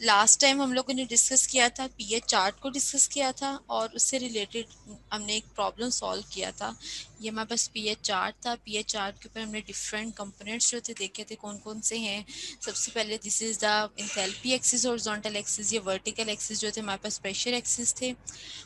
Last time हम लोगों ने डिस्कस किया था पीएच चार्ट को डिस्कस किया था और उससे रिलेटेड हमने एक प्रॉब्लम सॉल्व किया था। ये हमारे पास पीएच चार्ट था। पीएच चार्ट के ऊपर हमने डिफरेंट कंपोनेंट्स जो थे देखे थे कौन कौन से हैं। सबसे पहले this is the enthalpy axis, horizontal axis, ये वर्टिकल एक्सिस जो थे हमारे पास प्रेशर एक्सिस थे।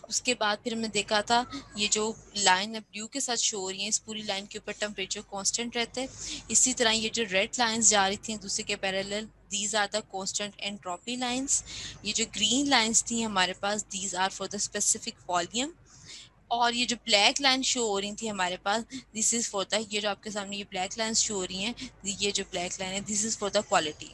उसके बाद फिर हमने देखा था ये जो लाइन ब्लू के साथ शो हो रही है इस पूरी लाइन के ऊपर टेम्परेचर कांस्टेंट रहता है। इसी तरह ये जो रेड लाइंस जा रही थी दूसरे के parallel, these are the constant entropy lines। ये जो ग्रीन लाइंस थी हमारे पास these are for the specific volume। और ये जो ब्लैक लाइन शो हो रही थी हमारे पास दिस इज फॉर द, ये जो आपके सामने ये ब्लैक लाइन शो हो रही हैं, ये जो ब्लैक लाइन है this is for the quality.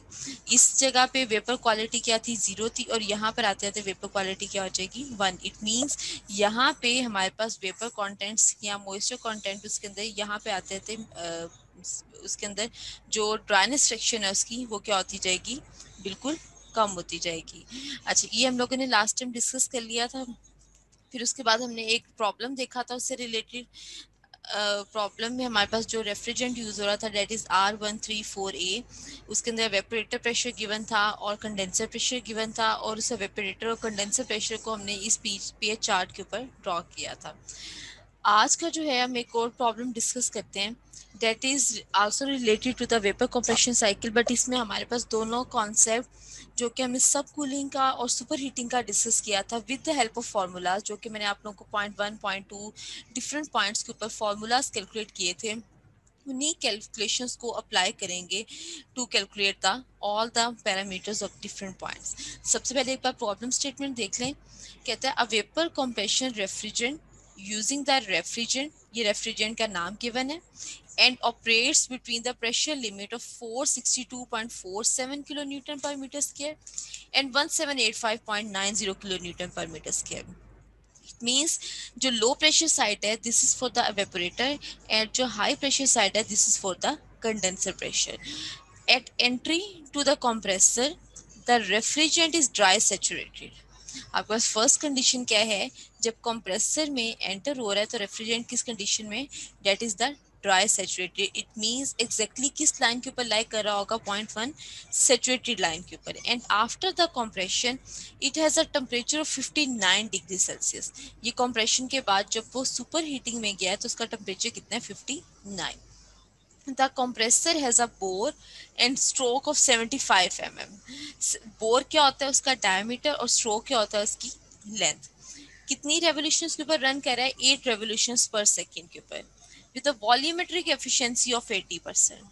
इस जगह पे वेपर क्वालिटी क्या थी, 0 थी, और यहाँ पर आते आते वेपर क्वालिटी क्या हो जाएगी, 1। इट मीन्स यहाँ पे हमारे पास वेपर कॉन्टेंट्स या मॉइस्चर कॉन्टेंट उसके अंदर यहाँ पे आते आते उसके अंदर जो ड्राइनेस फ्रैक्शन है उसकी वो क्या होती जाएगी, बिल्कुल कम होती जाएगी। अच्छा, ये हम लोगों ने लास्ट टाइम डिस्कस कर लिया था। फिर उसके बाद हमने एक प्रॉब्लम देखा था उससे रिलेटेड। प्रॉब्लम में हमारे पास जो रेफ्रिजरेंट यूज हो रहा था डेट इज R134A। उसके अंदर वेपोरेटर प्रेशर गिवन था और कंडेंसर प्रेशर गिवन था, और उस वेपोरेटर और कंडेंसर प्रेशर को हमने इस पीएच चार्ट के ऊपर ड्रॉ किया था। आज का जो है हम एक और प्रॉब्लम डिस्कस करते हैं that is also related to the vapour compression cycle, but इसमें हमारे पास दोनों कॉन्सेप्ट जो कि हमने सब कूलिंग का और सुपर हीटिंग का डिस्कस किया था with the help of formulas, जो कि मैंने आप लोगों को पॉइंट 1 पॉइंट 2 डिफरेंट पॉइंट्स के ऊपर फार्मूलाज कैलकुलेट किए थे। उन्हीं कैलकुलेशंस को अप्लाई करेंगे to calculate the all the parameters of different points. सबसे पहले एक बार प्रॉब्लम स्टेटमेंट देख लें। कहता है a vapour compression refrigerant using the refrigerant, ये रेफ्रिजरेंट का नाम गिवन है, and operates between the pressure limit of 462.47 kilonewton per meter square and 1785.90 kilonewton per meter square। Means जो लो प्रेशर साइड है this is for the evaporator, and जो high pressure side है this is for the condenser pressure. At entry to the compressor the refrigerant is dry saturated. आपके पास first condition क्या है, जब compressor में enter हो रहा है तो रेफ्रिजरेंट किस कंडीशन में, that is the dry saturated. It means exactly किस लाइन के ऊपर लाइक कर रहा होगा, पॉइंट 1 सैचुरेटेड लाइन के ऊपर। And after the compression it has a temperature of 59 degree Celsius. ये कंप्रेशन के बाद जब वो सुपर हीटिंग में गया है तो उसका टेम्परेचर कितना है, 59। The compressor has a bore and stroke of 75 mm। Bore क्या होता है उसका डायमीटर और स्ट्रोक क्या होता है उसकी लेंथ। कितनी रेवोल्यूशंस के ऊपर रन कर रहा है, 8 रेवोल्यूशंस पर सेकेंड के ऊपर with a volumetric efficiency of 80%।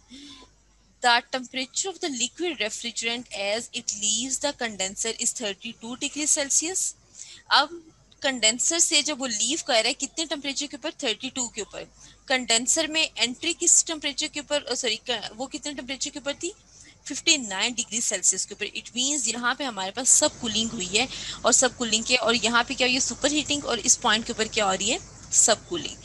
The temperature of the liquid refrigerant as it leaves the condenser is 32 degree Celsius. अब कंडेंसर से जब वो लीव कर रहा है कितने टेम्परेचर के ऊपर, 32 के ऊपर। कंडेंसर में एंट्री किस टेम्परेचर के ऊपर, सॉरी वो कितने टेम्परेचर के ऊपर थी, 59 डिग्री सेल्सियस के ऊपर। इट मीन्स यहाँ पे हमारे पास सब कूलिंग हुई है, और सब कूलिंग के, और यहाँ पे क्या हुई है, सुपर हीटिंग, और इस पॉइंट के ऊपर क्या हो रही है, सब cooling.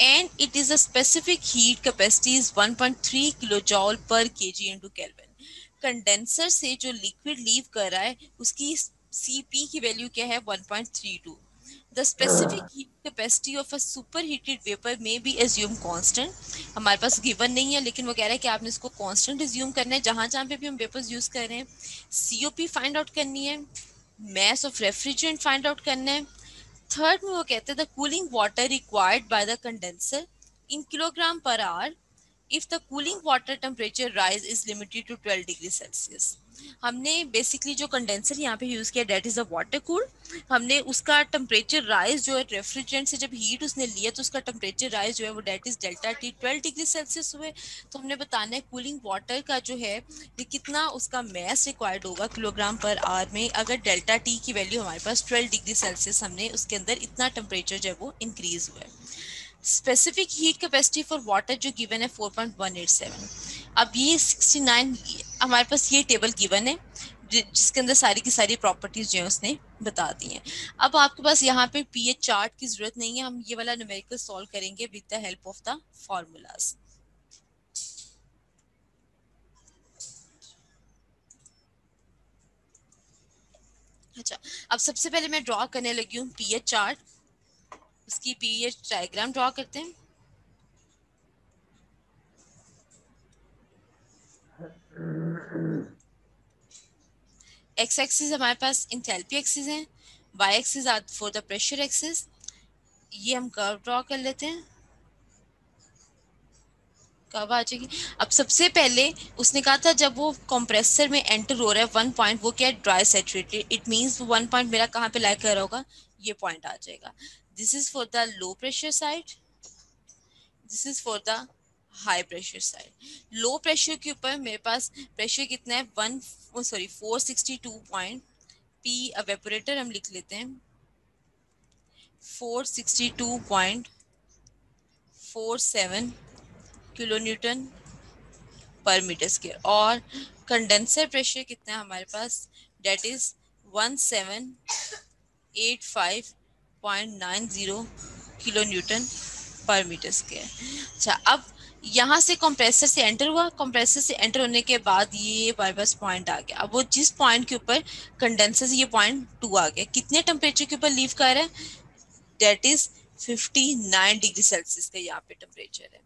And it is a specific heat capacity is 1.3 kilo joule per KG into kelvin. Condenser से जो लिक्विड लीव कर रहा है उसकी Cp की वैल्यू क्या है, 1.32। The specific heat capacity of a superheated vapor may be assumed constant। हमारे पास गिवन नहीं है लेकिन वो कह रहा है कि आपने इसको कांस्टेंट एज्यूम करना है जहां जहां पे भी हम वेपर्स यूज कर रहे हैं। सीओपी फाइंड आउट करनी है, mass of refrigerant find out करना है। थर्ड में वो कहते हैं the cooling water required by the condenser in kilogram per our if the cooling water temperature rise is limited to 12 degree Celsius. हमने basically जो कंडेंसर यहाँ पे यूज किया that is a water cool. हमने उसका टेम्परेचर राइज जो है refrigerant से जब हीट उसने लिया तो उसका टेम्परेचर राइज जो है वो that is delta T 12 degree Celsius हुए। तो हमने बताना है कूलिंग वाटर का जो है ये कितना उसका मैस रिक्वायर्ड होगा किलोग्राम पर आवर में, अगर डेल्टा टी की वैल्यू हमारे पास 12 डिग्री सेल्सियस हमने उसके अंदर इतना टेम्परेचर जो है वो इंक्रीज हुआ है। Specific heat capacity for water जो गिवन है 4.187। अब ये 69 हमारे पास ये टेबल गिवन है जिसके अंदर सारी की सारी प्रॉपर्टीज जो है उसने बता दी हैं। अब आपके पास यहाँ पे पीएच चार्ट की जरूरत नहीं है, हम ये वाला न्यूमेरिकल सॉल्व करेंगे with the help of the formulas. अच्छा, अब सबसे पहले मैं ड्रॉ करने लगी हूँ पीएच चार्ट। उसकी पीएच डायग्राम ड्रॉ करते हैं। एक्स एक्सिस हमारे पास इंथैल्पी एक्सिस है, Y axis are for the pressure axis. ये हम कर्व ड्रॉ कर लेते हैं, कब आ जाएगी। अब सबसे पहले उसने कहा था जब वो कंप्रेसर में एंटर हो रहा है वन पॉइंट, वो क्या है, dry saturated, it means one point मेरा कहाँ पे लाई कर रहा होगा, ये पॉइंट आ जाएगा। This is for the low pressure side, this is for the high pressure side. Low pressure के ऊपर मेरे पास प्रेशर कितना है, 462 पी एवेपोरेटर हम लिख लेते हैं 462.47 kilo newton per metre square. और कंडेंसर प्रेशर कितना है हमारे पास, date is 1785.90 kilo newton per metre square. अच्छा, अब यहाँ से कंप्रेसर से एंटर हुआ, कंप्रेसर से एंटर होने के बाद ये हमारे पास पॉइंट आ गया। अब वो जिस पॉइंट के ऊपर कंडेंसर से ये पॉइंट 2 आ गया, कितने टेम्परेचर के ऊपर लीव कर रहा है, डेट इज 59 डिग्री सेल्सियस का यहाँ पे टेम्परेचर है।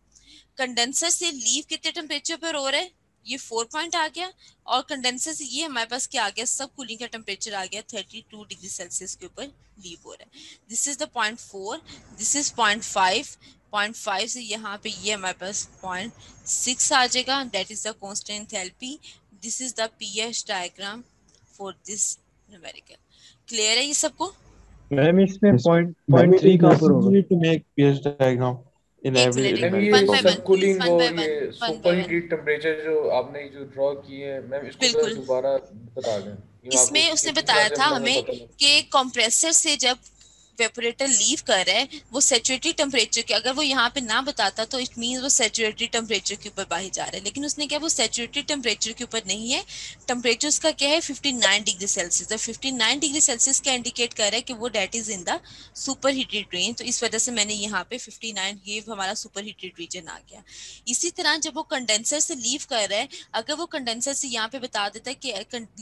कंडेंसर से लीव कितने टेम्परेचर पर हो रहा है, ये 4 पॉइंट आ गया। और कंडेंसर से ये हमारे पास क्या आ गया, सब कूलिंग का टेम्परेचर आ गया 32 डिग्री सेल्सियस के ऊपर लीव हो रहा है। This is the point 4, this is point five से यहाँ पे ये हमारे पास पॉइंट 6 आ जाएगा, that is the constant enthalpy. This is the pH diagram for this numerical. Clear है ये सबको? मैम इसमें Yes. Point Ma'am, point it three is कहाँ पर होगा? necessary to make pH diagram in एक every मिनट, मैम element ये one by problem. One सब प्लीज, कूलिंग वन बाय और वन, ये one by super one. Heated temperature जो आपने जो ड्रॉ किए हैं मैम, इसको जरा बिल्कुल, दोबारा बता दें। ये आपको इसमें उसने इतनी बताया क्लासेस था में हमें हमें पता नहीं। कि कंप्रेसर से जब वेपोरेटर लीव कर रहा है वो सैचुरेटेड टेम्परेचर के, अगर वो यहाँ पे ना बताता तो इट मींस वो सैचुरेटेड टेम्परेचर के ऊपर बाहर जा रहा है, लेकिन उसने क्या, वो सैचुरेटेड टेम्परेचर के ऊपर नहीं है, टेम्परेचर उसका क्या है 59 degree Celsius. The 59 degree Celsius क्या इंडिकेट कर रहा है कि वो that is in the super heated range. तो इस वजह से मैंने यहाँ पे 59, ये हमारा सुपर हीटेड रीजन आ गया। इसी तरह जब वो कंडेंसर से लीव कर रहा है, अगर वो कंडेंसर से यहाँ पे बता देता है कि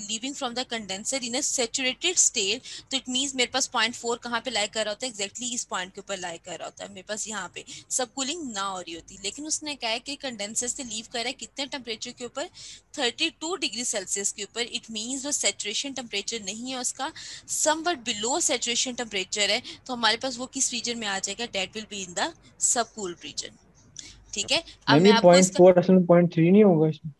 leaving from the condenser in a saturated state, तो इट मींस मेरे पास पॉइंट 4 कहाँ पे लाई कर रहा होता है, एग्जैक्टली इस पॉइंट के ऊपर लाई कर रहा होता है, मेरे पास यहाँ पे सब कूलिंग ना हो रही होती। लेकिन उसने कहा है कि कंडेंसर से लीव कर रहा है कितने टेम्परेचर के ऊपर, 32 डिग्री सेल्सियस के ऊपर। इट मींस वो सैचुरेशन टेम्परेचर नहीं है उसका, समवट बिलो सैचुरेशन टेम्परेचर है। तो हमारे पास वो किस रीजन में आ जाएगा, that will be in the sub cool region. ठीक है, अब मैम मैं ये आपको पॉइंट इसका, फोर असल में पॉइंट थ्री नहीं होगा इसमें?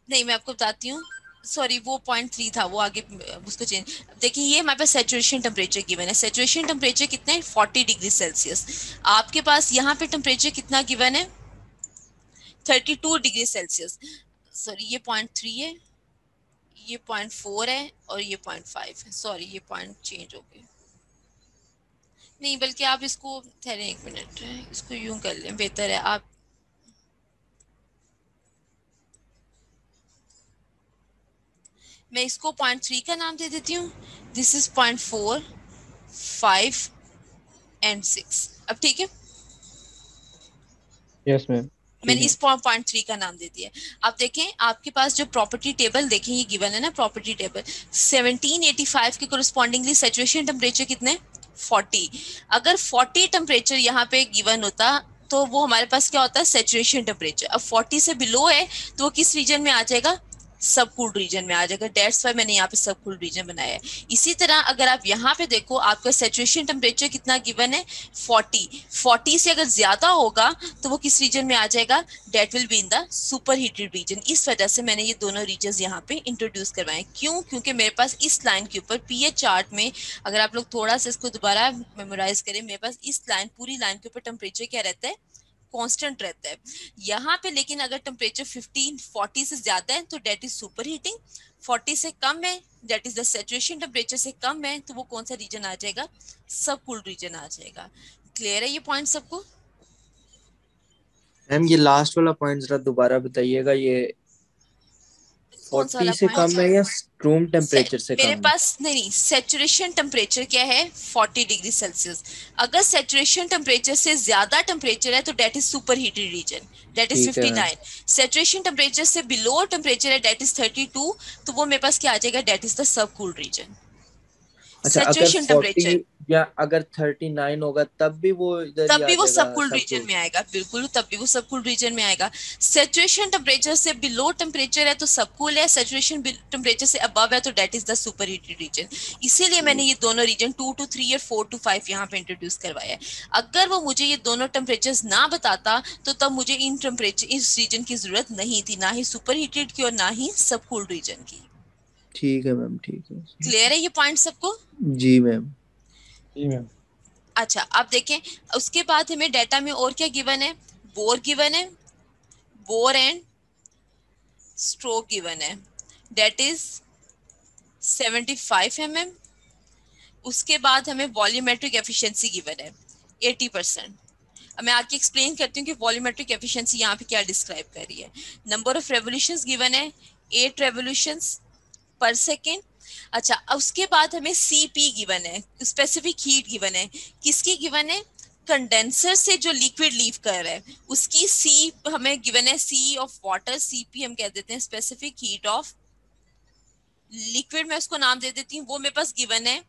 नहीं मैं आपको बताती हूँ, सॉरी वो पॉइंट 3 था, वो आगे उसको चेंज। देखिए ये हमारे पास सैचुरेशन टेम्परेचर गिवन है, सैचुरेशन टेम्परेचर कितना है 40 डिग्री सेल्सियस। आपके पास यहाँ पे टेम्परेचर कितना गिवन है 32 डिग्री सेल्सियस। सॉरी ये पॉइंट 3 है, ये पॉइंट 4 है और ये पॉइंट 5 है, सॉरी ये पॉइंट चेंज हो गए। नहीं बल्कि आप इसको ठहरे एक मिनट, इसको यूं कर लें, बेहतर है। आप मैं इसको पॉइंट 3 का नाम दे देती हूँ, दिस इज पॉइंट 4, 5 एंड 6। अब ठीक है, यस मैम, मैंने ठीक है। इस पॉइंट 3 का नाम दे दिया। अब देखें आपके पास जो प्रॉपर्टी टेबल देखें, ये गिवन है ना प्रॉपर्टी टेबल, 1785 के कोरिस्पॉन्डिंगली सैचुरेशन टेम्परेचर कितने 40। अगर 40 टेम्परेचर यहाँ पे गिवन होता तो वो हमारे पास क्या होता है सैचुरेशन टेम्परेचर। अब 40 से बिलो है तो वो किस रीजन में आ जाएगा, सब कूल्ड रीजन में आ जाएगा, डेट्स वाई मैंने यहाँ पे सब कूल्ड रीजन बनाया है। इसी तरह अगर आप यहाँ पे देखो आपका सैचुरेशन टेम्परेचर कितना गिवन है 40 से अगर ज्यादा होगा तो वो किस रीजन में आ जाएगा, that will be in the super heated region. इस वजह से मैंने ये दोनों रीजन यहाँ पे इंट्रोड्यूस करवाए। क्यों, क्योंकि मेरे पास इस लाइन के ऊपर पीएच चार्ट में, अगर आप लोग थोड़ा सा इसको दोबारा मेमोराइज करें, मेरे पास इस लाइन पूरी लाइन के ऊपर टेम्परेचर क्या रहता है, कांस्टेंट रहता है। यहाँ पे लेकिन अगर टेम्परेचर 40 से ज्यादा है तो डेट इज सुपर हीटिंग, 40 से कम है that is the saturation temperature से कम है तो वो कौन सा रीजन आ जाएगा, सब कूल्ड रीजन आ जाएगा। क्लियर है ये पॉइंट सबको? मैम ये लास्ट वाला पॉइंट जरा दोबारा बताइएगा, ये कौन सा 40 वाला से पॉइंट? कम है या रूम टेम्परेचर से मेरे कम है? पास नहीं, सैचुरेशन टेम्परेचर क्या है 40 डिग्री सेल्सियस। अगर सैचुरेशन टेम्परेचर से ज्यादा टेम्परेचर है तो that is super heated region, that is ठीक है मैम। 59। सैचुरेशन टेम्परेचर से बिलो टेम्परेचर है डेट इज 32, तो वो मेरे पास क्या आ जाएगा, that is the sub cooled region. अच्छा, अगर सैचुरेशन 40 टेम्परेचर, या अगर 39 होगा तब भी वो इधर तब ही आ भी वो जाएगा सब कूल्ड रीजन में आएगा, बिल्कुल तब भी वो सब कूल्ड रीजन में आएगा। सैचुरेशन टेम्परेचर से बिलो टेम्परेचर है तो सब कूल है, सैचुरेशन टेम्परेचर से अबव है तो that is the super heated region. इसीलिए मैंने ये दोनों रीजन 2 to 3 और 4 to 5 यहाँ पे इंट्रोड्यूस करवाया है। अगर वो मुझे ये दोनों टेम्परेचर्स ना बताता तो तब मुझे इन टेम्परेचर इस रीजन की जरूरत नहीं थी, ना ही सुपर हीटेड की और ना ही सब कूल्ड रीजन की। ठीक है मैम, ठीक है। क्लियर है ये पॉइंट सबको? जी मैम। जी मैम। अच्छा अब देखें, उसके बाद हमें डाटा में और क्या गिवन है, बोर गिवन है, बोर एंड स्ट्रोक गिवन है, डेट इज 75 mm। उसके बाद हमें वॉल्यूमेट्रिक एफिशिएंसी गिवन है 80%। अब मैं आगे एक्सप्लेन करती हूँ कि वॉल्यूमेट्रिक एफिशिएंसी यहाँ पे क्या डिस्क्राइब कर रही है। नंबर ऑफ रेवोल्यूशंस गिवन है 8 रेवोल्यूशंस पर सेकेंड। अच्छा उसके बाद हमें सीपी गिवन है, स्पेसिफिक हीट गिवन है, किसकी गिवन है, कंडेंसर से जो लिक्विड लीव कर रहा है उसकी सी हमें गिवन है, सी ऑफ वाटर, सीपी हम कह देते हैं स्पेसिफिक हीट ऑफ लिक्विड, मैं उसको नाम दे देती हूँ, वो मेरे पास गिवन है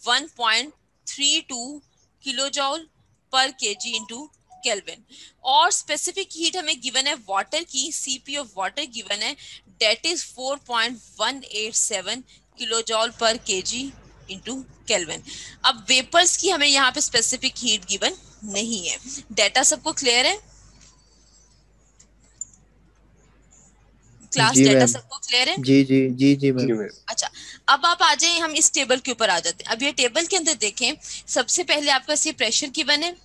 1.32 kilo joule per KG into kelvin. और स्पेसिफिक हीट हमें गिवन है वाटर की, सीपी ऑफ वाटर गिवन है that is 4.187 kilo joule per KG into kelvin. अब वेपर्स की हमें यहाँ पे स्पेसिफिक हीट गिवन नहीं है। डाटा सबको क्लियर है? क्लास जी डाटा मैम। सबको क्लियर है? जी जी जी जी मैम। अच्छा अब आप आ जाए हम इस टेबल के ऊपर आ जाते हैं। अब ये टेबल के अंदर देखें, सबसे पहले आपका ये प्रेशर गिवन है,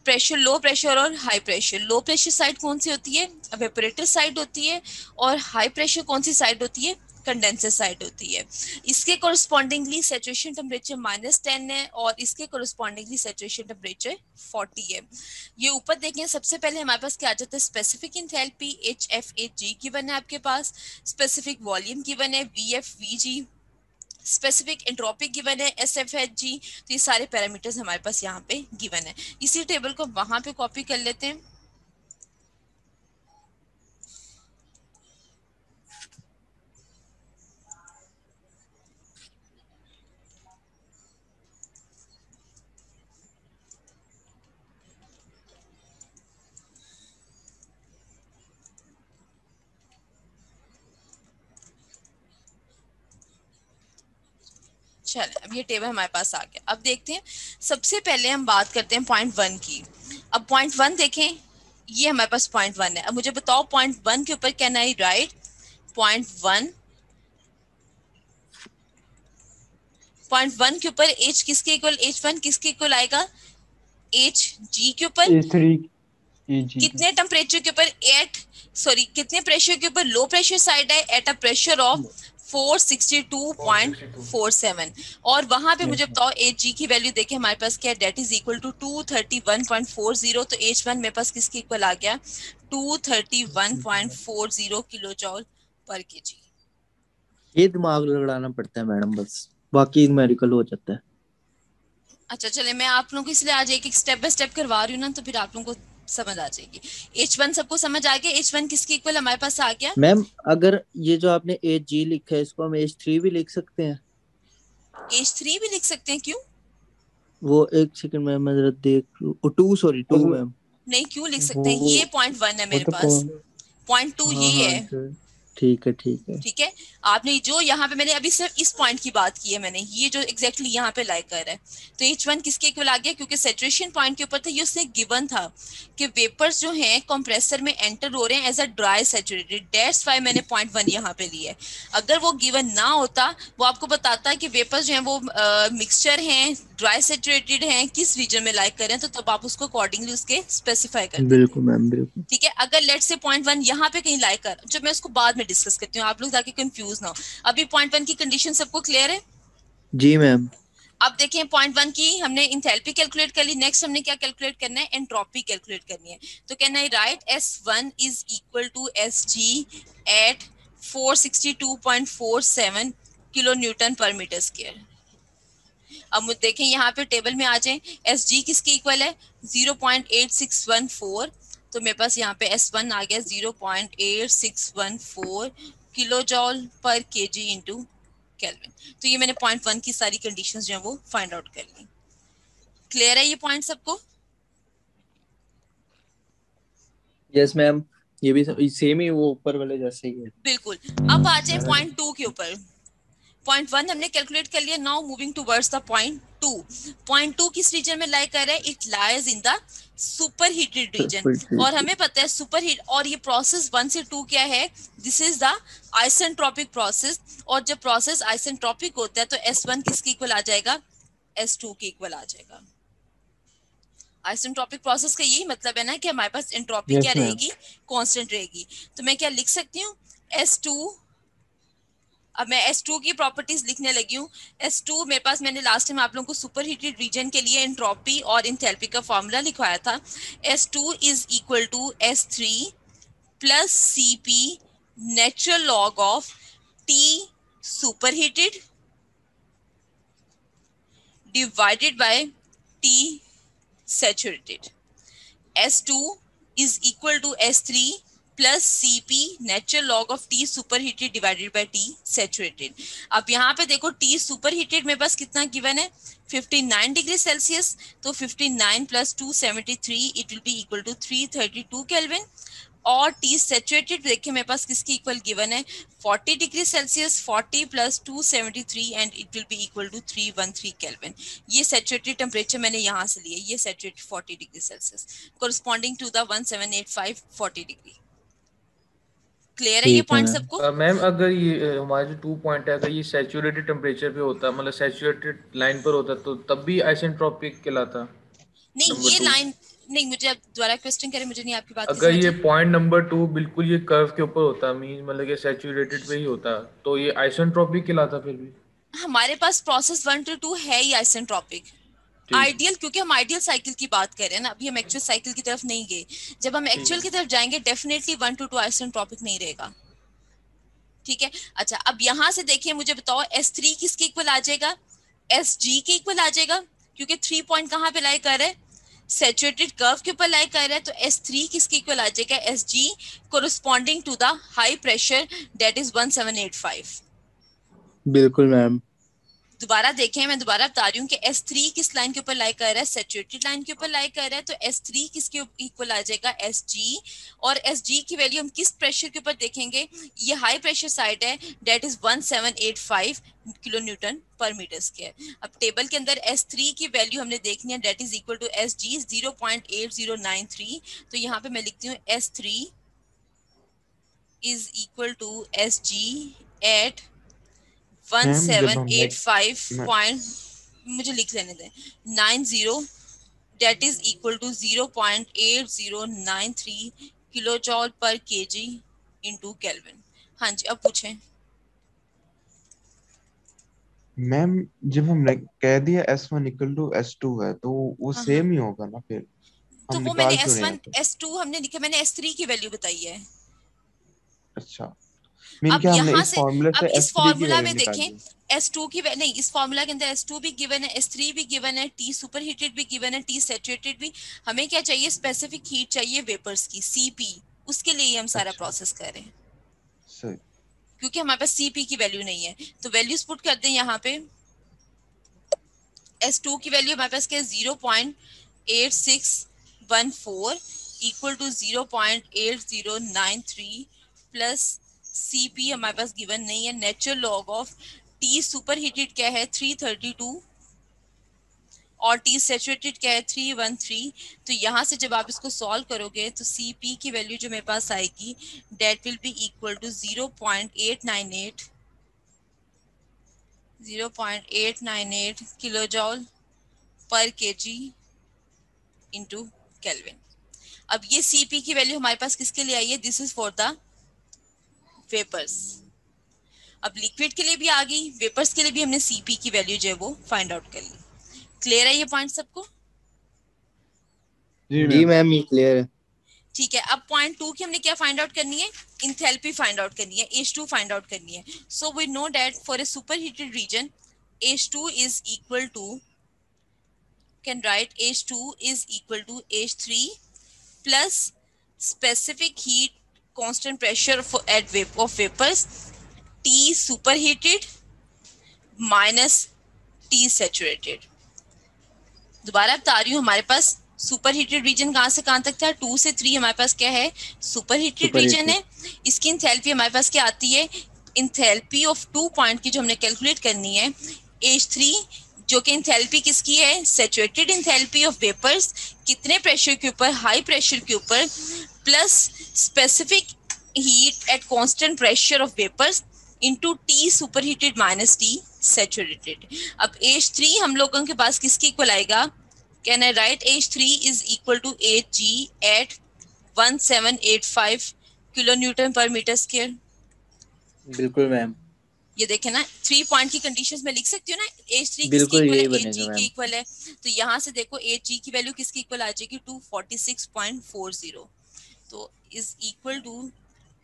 प्रेशर, लो प्रेशर और हाई प्रेशर। लो प्रेशर साइड कौन सी होती है, एवेपोरेटर साइड होती है, और हाई प्रेशर कौन सी साइड होती है, कंडेंसर साइड होती है। इसके कोरस्पॉन्डिंगली सैचुरेशन टेम्परेचर -10 है और इसके कोरस्पॉन्डिंगली सैचुरेशन टेम्परेचर 40 है। ये ऊपर देखें, सबसे पहले हमारे पास क्या आ जाता है, स्पेसिफिक एंथैल्पी HFAG गिवन है आपके पास, स्पेसिफिक वॉल्यूम गिवन है VFVG, स्पेसिफिक एंट्रोपी गिवन है SFHG। तो ये सारे पैरामीटर्स हमारे पास यहाँ पे गिवन है। इसी टेबल को वहां पे कॉपी कर लेते हैं। चले अब ये टेबल हमारे पास आ गया। अब देखते हैं, सबसे पहले हम बात करते हैं पॉइंट 1 की। अब पॉइंट 1 देखें, ये हमारे पास पॉइंट 1 है। अब मुझे बताओ पॉइंट 1 के ऊपर can I right point 1, point 1 के ऊपर H किसके इक्वल, H1 किसके इक्वल आएगा, HG के ऊपर A3 AG। कितने टेम्परेचर के ऊपर, कितने प्रेशर के ऊपर, लो प्रेशर साइड है एट अ प्रेशर ऑफ 462.47। और वहां पे मुझे बताओ Hg की वैल्यू देखे हमारे पास क्या है, डेट इज इक्वल टू 231.40। तो H1 मेरे पास किसके इक्वल आ गया, 231.40 किलो जॉल पर केजी। ये दिमाग लड़ाना पड़ता है मैडम, बस बाकी न्यूमेरिकल हो जाता है। अच्छा चले, मैं आप लोगों को इसलिए आज एक स्टेप बाय स्टेप करवा रही हूँ ना, तो फिर आप लोगों को समझ आ जाएगी। H1 सबको समझ आ गया, H1 किसके इक्वल हमारे पास आ गया। मैम अगर ये जो आपने Hg लिखा है इसको हम H3 भी लिख सकते हैं? H3 भी लिख सकते हैं, क्यों? वो एक सेकंड मैम, मैं जरा देख लूं। 2 सॉरी 2 मैम। नहीं क्यों लिख सकते हैं, वो ये पॉइंट 1 है वो मेरे तो पास, पॉइंट 2 हाँ ये हाँ है। सर, ठीक है ठीक है। ठीक है, आपने जो यहाँ पे, मैंने अभी सिर्फ इस पॉइंट की बात की है, मैंने ये जो एग्जैक्टली यहाँ पे लाइक कर है। तो H1 किसके इक्वल आ गया, क्योंकि सैचुरेशन पॉइंट के ऊपर था, ये उसने गिवन था कि वेपर्स जो हैं कंप्रेसर में एंटर हो रहे हैं as a dry saturated, that's why मैंने पॉइंट 1 यहाँ पे लिया है। अगर वो गिवन ना होता, वो आपको बताता है कि वेपर्स जो हैं वो मिक्सचर हैं, ड्राई सैचुरेटेड हैं, किस रीजन में लाइक कर रहे हैं, तो तब आप उसको अकॉर्डिंगली उसके स्पेसिफाई कर देते। बिल्कुल मैम बिल्कुल। ठीक है, अगर लेट से पॉइंट 1 यहाँ पे कहीं लाइक कर, जब मैं उसको बाद में डिस्कस करती हूँ, आप लोग ताकि कंफ्यूज ना हो। अभी पॉइंट 1 की कंडीशन सबको क्लियर है? जी मैम। अब देखिए पॉइंट 1 की हमने इंथैल्पी कैलकुलेट कर ली, नेक्स्ट हमने क्या कैलकुलेट करना है, एंट्रोपी कैलकुलेट करनी है। तो कहना है right S1 is equal to Sg at 462.47 kilo newton per metre square. अब देखें यहाँ पे टेबल में आ जाए, Sg किसके इक्वल है, 0.8614। तो मेरे पास यहाँ पे S1 आ गया 0.8614 kilo joule per KG into kelvin. तो ये मैंने पॉइंट 1 की सारी कंडीशंस जो है वो फाइंड आउट कर ली। क्लियर है ये पॉइंट सबको? यस मैम, ये भी सेम ही वो ऊपर वाले जैसे ही है। बिल्कुल। अब आ जाए पॉइंट 2 के ऊपर। पॉइंट 1 हमने कैलकुलेट कर लिया। Now moving towards the point 2। Point 2 किस रीजन में लाई कर रहा है? It lies in the super heated region. और हमें पता है सुपर हीट, और ये प्रोसेस 1 से 2 क्या है? This is the isentropic process. और जब प्रोसेस आइसेंट्रोपिक होता है तो S1 किसके इक्वल आ जाएगा? S2 के इक्वल आ जाएगा। आइसेंट्रोपिक प्रोसेस का यही मतलब है ना कि हमारे पास एंट्रोपी क्या Yes, ma'am. रहेगी? कांस्टेंट रहेगी। तो मैं क्या लिख सकती हूँ? S2, अब मैं S2 की प्रॉपर्टीज लिखने लगी हूँ। S2 मेरे पास, मैंने लास्ट टाइम आप लोगों को सुपर हीटेड रीजन के लिए एंट्रोपी और इंथैल्पी का फॉर्मूला लिखवाया था। S2 is equal to S3 plus CP natural log of T super heated divided by T saturated. S2 is equal to S3 plus CP natural log of T superheated divided by T saturated. अब यहाँ पे देखो T superheated मेरे पास कितना given है? 59 degree Celsius. तो 59 plus 273 it will be equal to 332 kelvin. और T saturated देखिए मेरे पास किसकी इक्वल गिवन है? 40 degree Celsius. 40 plus 273 and it will be equal to 313 kelvin. ये सैचुरेटेड टेम्परेचर मैंने यहाँ से लिया। ये saturated 40 degree Celsius corresponding to the 1785 40 degree. Clear है ये ठीक है पॉइंट मैम। सबको? मैम अगर ये हमारे जो 2 पॉइंट है, अगर ये सैचुरेटेड टेम्परेचर पे होता, मतलब सैचुरेटेड लाइन पर होता, तो तब भी आइसेंट्रोपिक कहलाता नहीं, नंबर ये 2। लाइन नहीं, मुझे अब दोबारा क्वेश्चन करें, मुझे नहीं आपकी बात की अगर समझ ये आई। पॉइंट नंबर 2 बिल्कुल ये कर्व के ऊपर होता, मीन मतलब कि सैचुरेटेड पे ही होता, तो ये आइसेंट्रोपिक कहलाता फिर भी? हमारे पास प्रोसेस 1 to 2 है ही आइसेंट्रोपिक। ठीक आइडियल, क्योंकि हम आइडियल साइकिल की बात कर रहे हैं ना, अभी हम एक्चुअल साइकिल की तरफ नहीं गए। जब हम ठीक एक्चुअल है। की तरफ जाएंगे डेफिनेटली 1 to 2 आइसेंट्रोपिक नहीं रहेगा। ठीक है। अच्छा, अब यहां से देखिए, मुझे बताओ S3 किसके इक्वल आ जाएगा? SG के इक्वल आ जाएगा, क्योंकि 3 पॉइंट कहाँ पे लाई कर रहा है? सैचुरेटेड कर्व के ऊपर लाई कर रहा है। तो S3 किसके इक्वल आ जाएगा? SG corresponding to the high pressure that is 1785। बिल्कुल मैम। दोबारा देखें, मैं दोबारा बता रही हूँ कि S3 किस लाइन के ऊपर लाई कर रहा है? सैचुरेटेड लाइन के ऊपर लाई कर रहा है। तो S3 किसके इक्वल आ जाएगा? SG। और SG की वैल्यू हम किस प्रेशर के ऊपर देखेंगे? ये हाई प्रेशर साइड है, that is 1785 kilo newton per metre square. अब टेबल के अंदर S3 की वैल्यू हमने देखनी है, that is equal to SG 0.8093। तो यहाँ पे मैं लिखती हूँ S3 is equal to SG at ma'am जब हम 1785 पॉइंट, मुझे लिख लेने दें, 90, that is equal to 0.8093 kilo joule per KG into kelvin. हाँ जी, अब पूछें। मैम जब हमने कह दिया S1 इक्वल टू S2 है तो वो हाँ हाँ, सेम ही होगा ना फिर? तो हम वो मैंने निकाल क्यों रहे हैं S1 फिर? S2 हमने लिखा, मैंने S3 की वैल्यू बताई है। अच्छा, मीन अब क्या हमने यहाँ इस से, फॉर्मूले अब से इस S3 की फॉर्मूला वैल्यू में देखें, निकाली? S2 की नहीं, इस फॉर्मूला के अंदर S2 भी गिवन है, S3 भी गिवन है, T सुपर हीटेड भी गिवन है, T सैचुरेटेड भी। हमें क्या चाहिए? स्पेसिफिक हीट चाहिए वेपर्स की, CP। उसके लिए हम सारा अच्छा प्रोसेस कर रहे हैं, सही। क्योंकि हमारे पास CP की वैल्यू नहीं है। तो वैल्यूज पुट कर दें यहाँ पे। S2 की वैल्यू हमारे पास क्या है? 0.8614 इक्वल टू 0.8093 प्लस CP हमारे पास गिवन नहीं है। Natural log of T super heated क्या है? 332 और T सैचुरेटेड क्या है? 313। तो यहाँ से जब आप इसको सॉल्व करोगे तो CP की वैल्यू जो मेरे पास आएगी, that will be equal to 0.898 kilo joule per KG into kelvin. अब ये CP की वैल्यू हमारे पास किसके लिए आई है? This is for the vapours. अब लिक्विड के लिए भी आ गई, वेपर्स के लिए भी हमने CP की वैल्यू जो है वो फाइंड आउट कर ली। क्लियर है ये पॉइंट सबको? जी जी मैम। मैम, ये क्लियर है। ठीक है। अब पॉइंट 2 की हमने क्या फाइंड आउट करनी है? इंथैल्पी फाइंड आउट करनी है, H2 फाइंड आउट करनी है। So we know that for a super heated region H2 is equal to, can write H2 is equal to H3 plus specific heat constant pressure for at vapor of vapors T superheated minus T saturated. दोबारा बता रही हूँ, हमारे पास super heated reason कहाँ से कहाँ तक था, 2 से 3 हमारे पास क्या है, सुपर हीटेड रीजन है। इसकी इंथैल्पी हमारे पास क्या आती है, इंथैल्पी ऑफ 2 पॉइंट की जो हमने कैलकुलेट करनी है, H3 जो कि इंथैल्पी किसकी है, सैचुरेटेड इंथैल्पी ऑफ वेपर्स, कितने प्रेशर के ऊपर, हाई प्रेशर के ऊपर, plus specific heat at constant pressure of vapours into T super heated minus T saturated. अब H3 हम लोगों के पास किसके इक्वल आएगा, can I write H3 is equal to Hg at 1785 kilo newton per metre square. बिल्कुल मैम, ये देखें ना, 3 पॉइंट की कंडीशंस में लिख सकती हूँ ना, H3 किसके बिल्कुल इक्वल है, यही बनेगा Hg के मैम। इक्वल है। तो यहाँ से देखो Hg की वैल्यू किसके इक्वल आ जाएगी, 246.40, तो इज इक्वल टू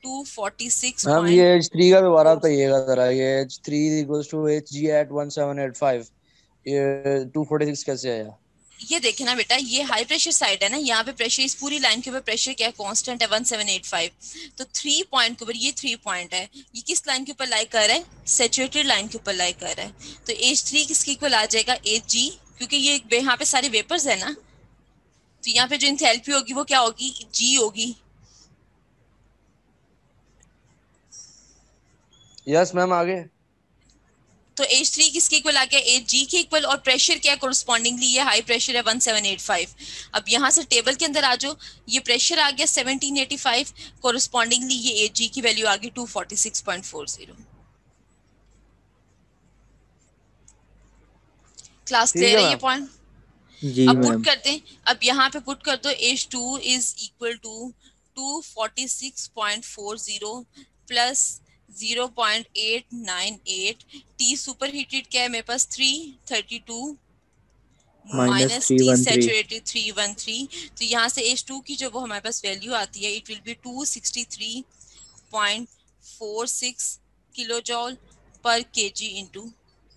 246. मैम ये H3 का दोबारा बताइएगा जरा, ये H3 equals to Hg at 1785, ये 246 कैसे आया? ये देखे ना बेटा, ये हाई प्रेशर साइड है ना, यहाँ पे प्रेशर इस पूरी लाइन के ऊपर प्रेशर क्या है, कांस्टेंट है 1785। तो 3 पॉइंट के ऊपर, ये 3 पॉइंट है, ये किस लाइन के ऊपर लाई कर रहा है, सैचुरेटेड लाइन के ऊपर लाई कर रहा है। तो H3 किसके इक्वल आ जाएगा, Hg, क्योंकि ये यहाँ पे सारे वेपर्स है ना, तो यहाँ पे जो इंथैल्पी होगी वो क्या होगी, G होगी। यस मैम, आगे। तो H3 किसके इक्वल आ गया, Hg के इक्वल, और प्रेशर क्या है कोरस्पॉन्डिंगली, ये हाई प्रेशर है 1785। अब यहाँ से टेबल के अंदर आ जाओ, ये प्रेशर आ गया 1785, कोरस्पॉन्डिंगली ये Hg की वैल्यू आ गई 246.40। क्लास क्लियर है ये पॉइंट? जी अब मैम। पुट करते हैं, अब यहाँ पे पुट कर दो, H2 is equal to 246.40 plus 0.898, T super heated क्या है मेरे पास 332 माइनस टी 313। सैचुरेटेड 313। तो यहाँ से H2 की जो वो हमारे पास वैल्यू आती है, it will B 263.46 kilo joule per KG into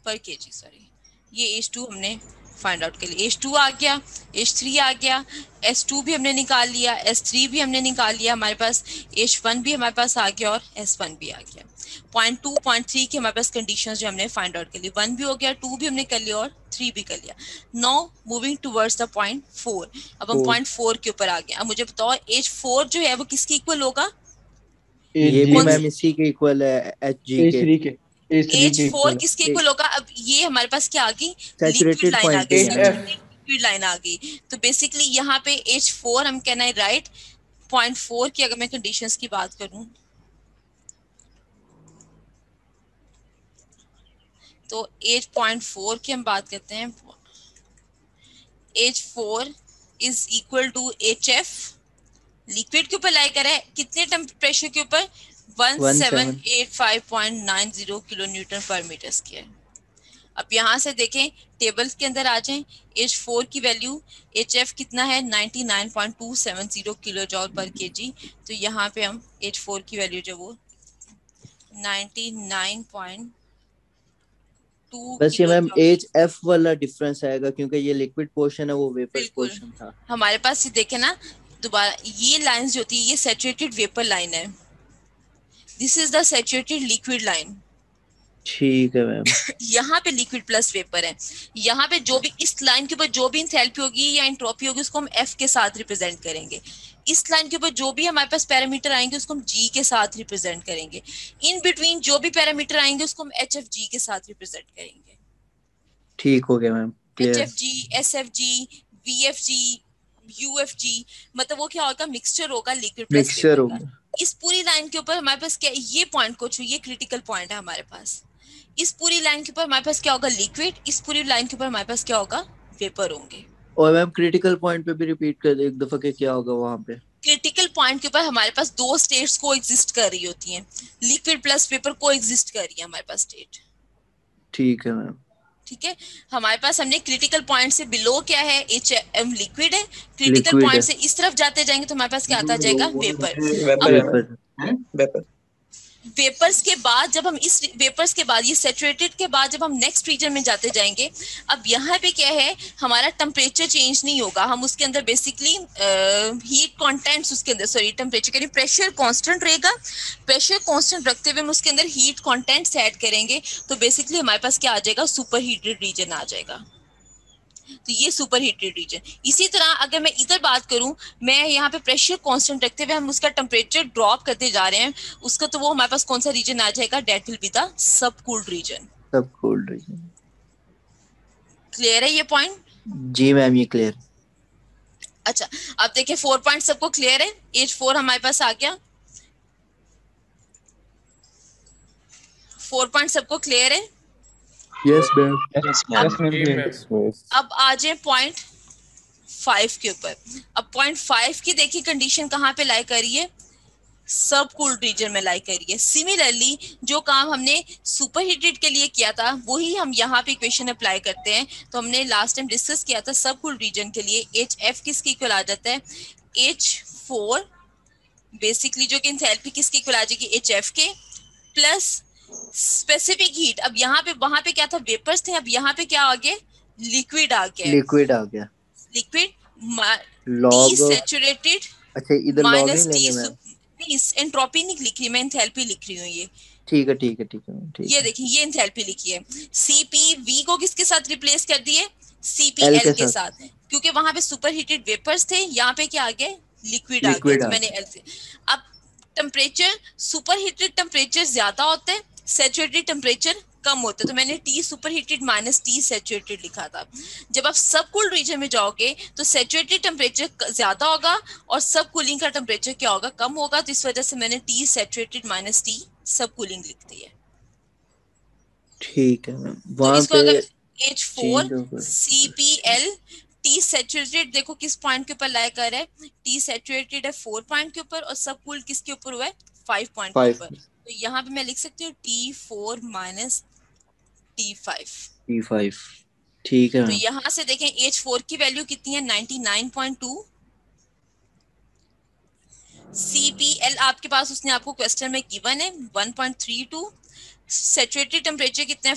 पर केजी, सॉरी, ये H2 हमने फाइंड आउट के लिए। H2 आ गया, H3 आ गया, S2 भी हमने निकाल लिया, S3 भी हमने निकाल लिया, हमारे पास H1 भी हमारे पास आ गया और S1 भी आ गया। 0.2 0.3 की हमारे पास कंडीशंस जो हमने फाइंड आउट के लिए, 1 भी हो गया, 2 भी हमने कर लिया और 3 भी कर लिया। Now moving towards the point 4। अब हम पॉइंट 4 के ऊपर आ गए। अब मुझे बताओ H4 जो है वो किसके इक्वल होगा, ये भी कौन मैम इसी के इक्वल है, Hg H3 के H4 किसके इक्वल होगा। अब ये हमारे पास क्या आ गई, लिक्विड सैचुरेटेड लाइन आ पॉइंट गई, है। लिक्विड लाइन आ गई। तो बेसिकली यहाँ पे H4 हम कैन आई राइट 0.4 की अगर मैं कंडीशंस की बात करूं तो 8.4 की हम बात करते हैं, H4 is equal to HF, liquid के ऊपर लाई कर है, कितने टेम्परेचर के ऊपर, 1785.90 kilo newton per metre square. अब यहाँ से देखें, टेबल के अंदर आ जाएं, H4 की वैल्यू, HF कितना है 99.270 किलो जॉल पर केजी। तो यहाँ पे हम H4 की वैल्यू जो वो 99.2 बस ये मैम किलो HF वाला डिफरेंस आएगा क्योंकि ये लिक्विड पोर्शन है, वो वेपर बिल्कुल। पोर्शन था। हमारे पास ये देखे ना, दोबारा ये लाइंस जो होती है ये सैचुरेटेड वेपर लाइन है, this is the saturated liquid line. ठीक है मैम। यहाँ पे लिक्विड प्लस वेपर है, यहाँ पे जो भी इस लाइन के ऊपर जो भी इंथैल्पी होगी या एंट्रोपी होगी उसको हम F के साथ रिप्रेजेंट करेंगे। इस लाइन के ऊपर जो भी हमारे पास पैरामीटर आएंगे उसको हम G के साथ रिप्रेजेंट करेंगे। इन बिटवीन जो भी पैरामीटर आएंगे उसको हम HFG के साथ रिप्रेजेंट करेंगे। ठीक हो गया ma'am, clear. HFG, SFG, VFG, UFG, मतलब वो क्या होगा, मिक्सचर होगा लिक्विड प्लस मिक्सचर वेपर हो का। गया। इस पूरी लाइन के ऊपर हमारे पास क्या, ये पॉइंट को छू, ये क्रिटिकल पॉइंट है हमारे पास। इस पूरी लाइन के ऊपर हमारे पास क्या होगा, लिक्विड, इस पूरी लाइन के ऊपर हमारे पास क्या होगा, वेपर होंगे। और मैम क्रिटिकल पॉइंट पे भी रिपीट कर दे एक दफा के क्या होगा वहां पे। क्रिटिकल पॉइंट के ऊपर हमारे पास दो स्टेट्स को एग्जिस्ट कर रही होती हैं, लिक्विड प्लस वेपर को एग्जिस्ट कर रही है हमारे पास स्टेट। ठीक है मैम। ठीक है, हमारे पास हमने क्रिटिकल पॉइंट से बिलो क्या है, HM लिक्विड है, क्रिटिकल लिक्विड पॉइंट है। से इस तरफ जाते जाएंगे तो हमारे पास क्या आता जाएगा, vapour. Vapour vapour. Vapour vapours के बाद जब हम इस वेपर्स के बाद ये सैचुरेटेड के बाद जब हम नेक्स्ट रीजन में जाते जाएंगे, अब यहाँ पे क्या है, हमारा टेम्परेचर चेंज नहीं होगा, हम उसके अंदर बेसिकली हीट कंटेंट्स उसके अंदर, सॉरी टेम्परेचर कह रही, प्रेशर कांस्टेंट रहेगा, प्रेशर कांस्टेंट रखते हुए हम उसके अंदर हीट कंटेंट्स ऐड करेंगे, तो बेसिकली हमारे पास क्या आ जाएगा, सुपर हीटेड रीजन आ जाएगा। तो ये सुपर हीटेड रीजन। इसी तरह अगर मैं इधर बात करूं, मैं यहाँ पे प्रेशर कांस्टेंट रखते हुए हम उसका टेम्परेचर ड्रॉप करते जा रहे हैं, उसका तो वो हमारे पास कौन सा रीजन आ जाएगा, that will be the sub cooled region. Sub cold region. Clear है ये पॉइंट? जी मैम ये क्लियर। अच्छा, अब देखिए 4 पॉइंट सबको क्लियर है, एज 4 हमारे पास आ गया, 4 पॉइंट सबको क्लियर है। Yes ma'am. यस मैम जी clear। मैम। अब आ जाए पॉइंट 5 के ऊपर। अब पॉइंट 5 की देखिए कंडीशन कहाँ पे लाई कर रही है, सब कूल्ड रीजन में लाई कर रही है। सिमिलरली जो काम हमने सुपर हीटेड के लिए किया था वही हम यहाँ पे इक्वेशन अप्लाई करते हैं। तो हमने लास्ट टाइम डिस्कस किया था सब कूल्ड रीजन के लिए एच एफ किसके इक्वल आ जाता है, H4 बेसिकली, जो कि एंथैल्पी किसके इक्वल आ जाएगी, एच एफ के प्लस स्पेसिफिक हीट। अब यहाँ पे वहां पे क्या था, वेपर्स थे, अब यहाँ पे क्या आ गया, लिक्विड आ गया, लिक्विड आ गया। लिक्विड टी लॉग, सैचुरेटेड अच्छा इधर लॉग नहीं माइनस टी, लेंगे मैम। नहीं एंट्रोपी नहीं लिख रही मैं, एंथैल्पी लिख रही हूँ ये। ठीक है ठीक है ठीक है मैम, ठीक ये है। देखिए ये एंथैल्पी लिखी है, सीपी को किसके साथ रिप्लेस कर दिए, सीपी L एल के के साथ। साथ, क्योंकि वहां पे सुपर हीटेड वेपर्स थे, यहाँ पे क्या आ गया, लिक्विड आ गया, लिक्विड तो आ मैंने गया। एल से। अब टेम्परेचर, सुपर हीटेड टेम्परेचर ज्यादा होते हैं, सैचुरेटेड टेम्परेचर कम होते हैं, तो मैंने T super heated minus T saturated लिखा था। जब आप सब कूल्ड रीजन में जाओगे तो सैचुरेटेड टेम्परेचर ज्यादा होगा और सब कूलिंग का टेम्परेचर क्या होगा, कम होगा, तो इस वजह से मैंने टी सैचुरेटेड माइनस टी सब कूलिंग लिख दी है। ठीक है मैम। तो वहां इसको पे अगर H4 चेंज होगा। CPL टी सैचुरेटेड देखो किस पॉइंट के ऊपर लाया कर रहा है, टी सैचुरेटेड है 4 पॉइंट के ऊपर और सब कूल्ड किसके ऊपर हुआ है, 5 पॉइंट के 5 ऊपर। तो यहाँ पे मैं लिख सकती हूँ T4 माइनस T5। T5। ठीक है तो मैम। यहाँ से देखें H4 की वैल्यू कितनी है, 99.2। CPL आपके पास उसने आपको क्वेश्चन में गिवन है 1.32। सैचुरेटेड टेम्परेचर कितना है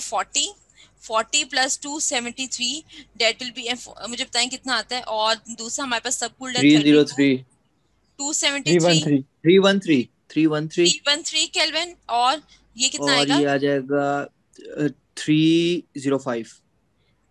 40 प्लस 2 73, डेट विल बी, मुझे बताएं कितना आता है, और दूसरा हमारे पास सब कूल्ड है 32 303 273 313 313 313 313 केल्विन, और ये कितना और आएगा ये आ जाएगा 305।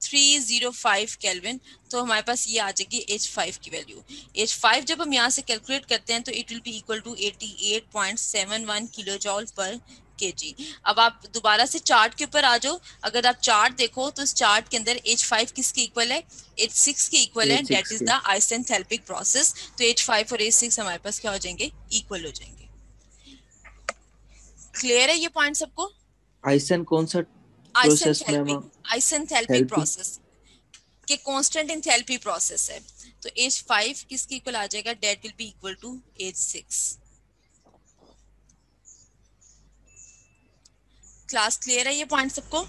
305 केल्विन। तो हमारे पास ये आ जाएगी H5 की वैल्यू। H5 जब हम यहाँ से कैलकुलेट करते हैं तो it will be equal to 88.71 kilo joule per kg। अब आप दोबारा से चार्ट के ऊपर आ जाओ, अगर आप चार्ट देखो तो इस चार्ट के अंदर H5 किसके इक्वल है, H6 के इक्वल है, that is the isenthalpic process. तो H5 और H6 हमारे पास क्या हो जाएंगे, इक्वल हो जाएंगे। क्लियर है ये पॉइंट सबको? आइसन कौन सा प्रोसेस मैम? आइसेंथैल्पिक प्रोसेस के कांस्टेंट एंथैल्पी प्रोसेस है। तो H5 किसके इक्वल आ जाएगा, that will be equal to H6। Class clear है ये पॉइंट सबको?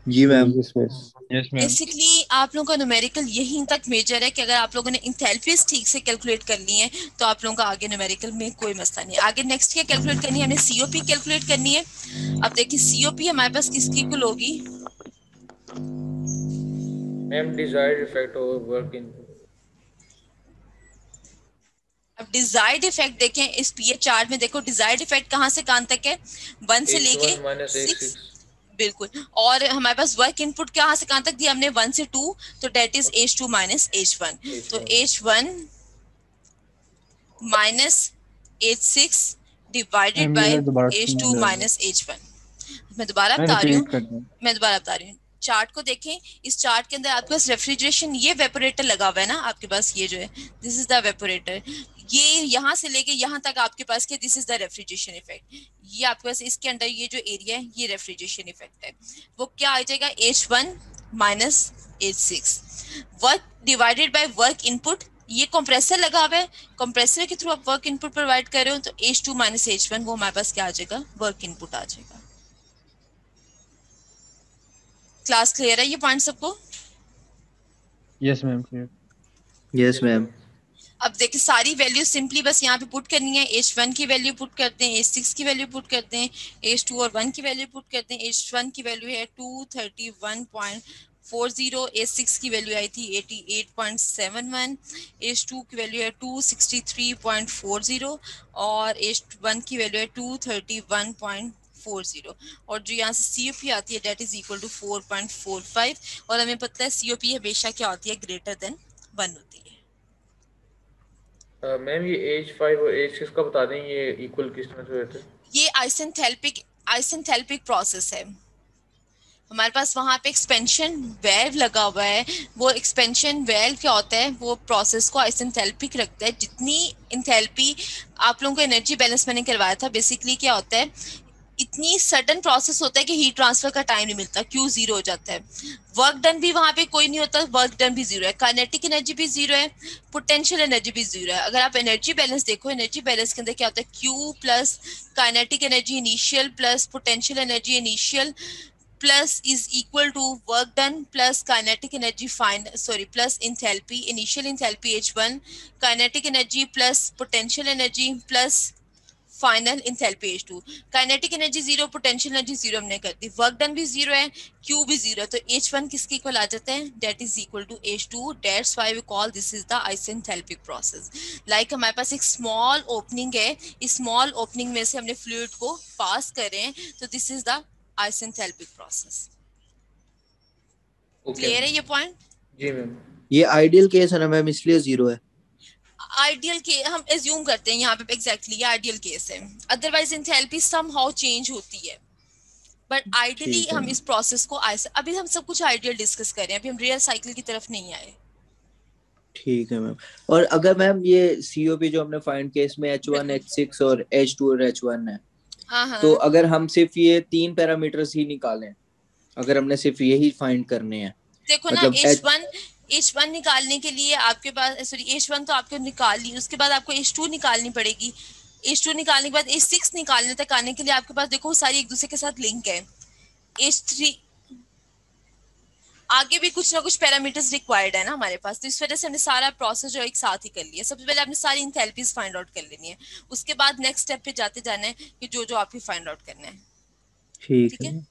जी मैम। Yes ma'am. बेसिकली आप लोगों का न्यूमेरिकल यहीं तक मेजर है कि अगर आप लोगों ने एंथैल्पीज ठीक से कैलकुलेट कर ली है तो आप लोगों का आगे न्यूमेरिकल में कोई मसला नहीं है। आगे नेक्स्ट क्या कैलकुलेट करनी है, हमने सीओपी कैलकुलेट करनी है। अब देखिए सीओपी हमारे पास किसकी इक्वल होगी, ma'am desired effect over work input. अब डिजायर्ड इफेक्ट देखें इस पीए चार्ट में, देखो डिजायर्ड इफेक्ट कहाँ से कहाँ तक है, 1 से लेके H1 minus 6, H6। बिल्कुल। और हमारे पास वर्क इनपुट कहाँ से कहाँ तक दिया हमने, 1 से 2, तो that is H2 minus H1। तो H1 minus H6 divided by H2 minus H1। मैं दोबारा बता रही हूँ, चार्ट को देखें। इस चार्ट के अंदर आपके पास रेफ्रिजरेशन, ये वेपोरेटर लगा हुआ है ना आपके पास, ये जो है दिस इज द वेपोरेटर। ये यहाँ से लेके यहाँ तक आपके पास क्या, this is the refrigeration effect. ये आपके पास इसके अंदर ये जो एरिया है ये रेफ्रिजरेशन इफेक्ट है। वो क्या आ जाएगा, H1 minus H6। Work divided by work input, ये कंप्रेसर लगा हुआ है, कंप्रेसर के थ्रू आप वर्क इनपुट प्रोवाइड कर रहे हो, तो H2 माइनस H1 वो हमारे पास क्या आ जाएगा, वर्क इनपुट आ जाएगा। क्लास क्लियर है ये पॉइंट सबको? Yes ma'am clear. Yes ma'am. अब देखिए सारी वैल्यू सिंपली बस यहाँ पे पुट करनी है। H1 की वैल्यू पुट करते हैं, H6 की वैल्यू पुट करते हैं, H2 और 1 की वैल्यू पुट करते हैं। H1 की वैल्यू है 231.40, H6 की वैल्यू आई थी 88.71, H2 की वैल्यू है 263.40 और H1 की वैल्यू है 231.40 और जो यहाँ से COP आती है डेट इज इक्वल टू 4.45 और हमें पता है COP हमेशा क्या होती है, ग्रेटर देन 1 होती है। मैम ये H5 और H6 का बता दें, ये इक्वल किस तरह से हुए थे? ये आइसेंथेल्पिक प्रोसेस है। हमारे पास वहां पे एक्सपेंशन वेव लगा हुआ है। वो एक्सपेंशन वेव क्या होता है, वो प्रोसेस को आइसेंथेल्पिक रखता है। जितनी इंथैल्पी आप लोगों को एनर्जी बैलेंस मैंने करवाया था, बेसिकली क्या होता है, इतनी सडन प्रोसेस होता है कि हीट ट्रांसफर का टाइम नहीं मिलता, क्यू जीरो हो जाता है। वर्क डन भी वहां पे कोई नहीं होता, वर्क डन भी जीरो है, काइनेटिक एनर्जी भी जीरो है, पोटेंशियल एनर्जी भी जीरो है। अगर आप एनर्जी बैलेंस देखो, एनर्जी बैलेंस के अंदर क्या होता है, Q plus kinetic energy initial plus potential energy initial plus is equal to work done plus kinetic energy plus enthalpy initial enthalpy H1 kinetic energy plus potential energy plus final enthalpy H2। Kinetic energy zero, potential energy zero हमने कर दी, work done भी zero है, Q भी zero है, तो H1 किसके equal आ जाता है, that is equal to H2। That's why we call this is the isenthalpic process. Like हमारे पास एक स्मॉल ओपनिंग है, इस स्मॉल ओपनिंग में से हमने फ्लूइड को पास करें, तो this is the isenthalpic process. Clear है ये पॉइंट? जी मैम। ये आइडियल केस है ना मैम, इसलिए जीरो है। आइडियल के हम एज्यूम करते हैं यहाँ पे, एग्जैक्टली ये आइडियल केस है, अदरवाइज एंथैल्पी समहाउ चेंज होती है। बट आइडियली ठीक है हम इस प्रोसेस को अभी हम सब कुछ आइडियल डिस्कस कर रहे हैं, अभी हम रियल साइकिल की तरफ नहीं आए। ठीक है मैम। और अगर मैम ये COP जो हमने फाइंड किया इसमें H1 H6 और H2 और H1 है, हाँ तो हाँ अगर हम सिर्फ ये 3 पैरामीटर्स ही निकालें, अगर हमने सिर्फ यही फाइंड करने हैं, देखो ना, मतलब H1 निकालने के लिए आपके पास, सॉरी H1 तो आपको निकाल ली, उसके बाद आपको H2 निकालनी पड़ेगी। H2 निकालने के बाद H6 निकालने तक आने के लिए आपके पास देखो सारी एक दूसरे के साथ लिंक है। H3 आगे भी कुछ ना कुछ पैरामीटर्स रिक्वायर्ड है ना हमारे पास, तो इस वजह से हमने सारा प्रोसेस जो एक साथ ही कर लिया। सबसे पहले आपने सारी इंथैल्पीज फाइंड आउट कर लेनी है, उसके बाद नेक्स्ट स्टेप पे जाते जाना है कि जो जो आपको फाइंड आउट करना है। ठीक है? है।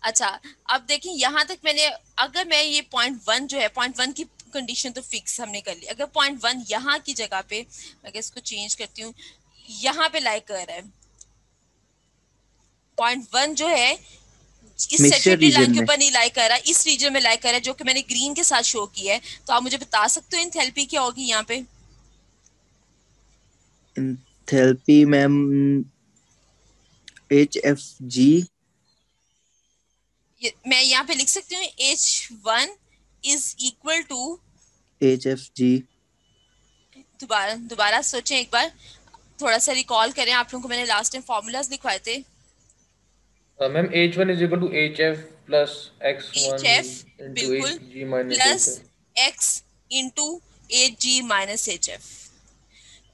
अच्छा, अब देखिए यहाँ तक मैंने, अगर मैं ये .1 जो है, .1 की कंडीशन तो फिक्स हमने कर ली। अगर .1 यहाँ की जगह पे, मैं इसको चेंज करती हूँ, यहाँ पे लाइक कर रहा है .1 जो है इस सैचुरेटेड लाइन के ऊपर नहीं लाइक कर रहा, इस रीजन में लाइक कर रहा है, जो कि मैंने ग्रीन के साथ शो किया है। तो आप मुझे बता सकते हो एंथैल्पी क्या होगी यहाँ पे? एंथैल्पी मैम HFG, मैं यहाँ पे लिख सकती हूँ H1 is equal to HFG। दोबारा सोचें एक बार, थोड़ा सा रिकॉल करें, आप लोगों को मैंने लास्ट टाइम फॉर्मूलाज लिखवाए थे। Ma'am H1 is equal to HF plus X1 HF into बिल्कुल 8G minus plus HF। X into 8G minus HF।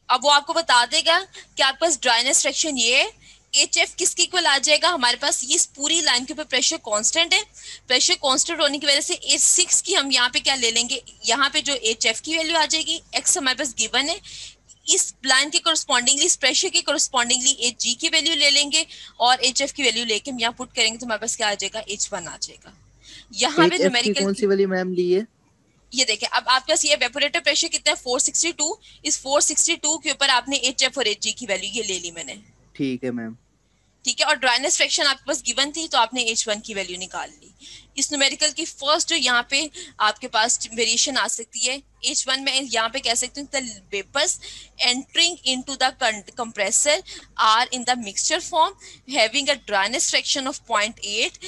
अब वो आपको बता देगा कि आपके पास ड्राइनेस फ्रैक्शन ये है। HF किसके इक्वल आ जाएगा, हमारे पास ये इस पूरी लाइन के ऊपर प्रेशर कांस्टेंट है, प्रेशर कांस्टेंट होने की वजह से H6 की हम यहाँ पे क्या ले लेंगे, यहाँ पे जो HF की वैल्यू आ जाएगी, X हमारे पास गिवन है, इस लाइन के कोरस्पॉन्डिंगली, इस प्रेशर के कोरस्पॉन्डिंगली HG की वैल्यू ले लेंगे और HF की वैल्यू लेके हम यहाँ पुट करेंगे, तो हमारे पास क्या आ जाएगा, H1 आ जाएगा। यहाँ पे HF की कौन सी वाली मैम ली है? ये देखें, अब आपके पास ये इवेपोरेटर प्रेशर कितना है, 462। इस 462 के ऊपर आपने HF और HG की वैल्यू ये ले ली मैंने। ठीक है मैम। ठीक है, और ड्राइनेस फ्रैक्शन आपके पास गिवन थी, तो आपने H1 की वैल्यू निकाल ली। इस न्यूमेरिकल की फर्स्ट जो यहाँ पे आपके पास वेरिएशन आ सकती है, H1 में यहाँ पे कह सकते हैं the vapours entering into the compressor are in the mixture form having a dryness fraction of 0.8।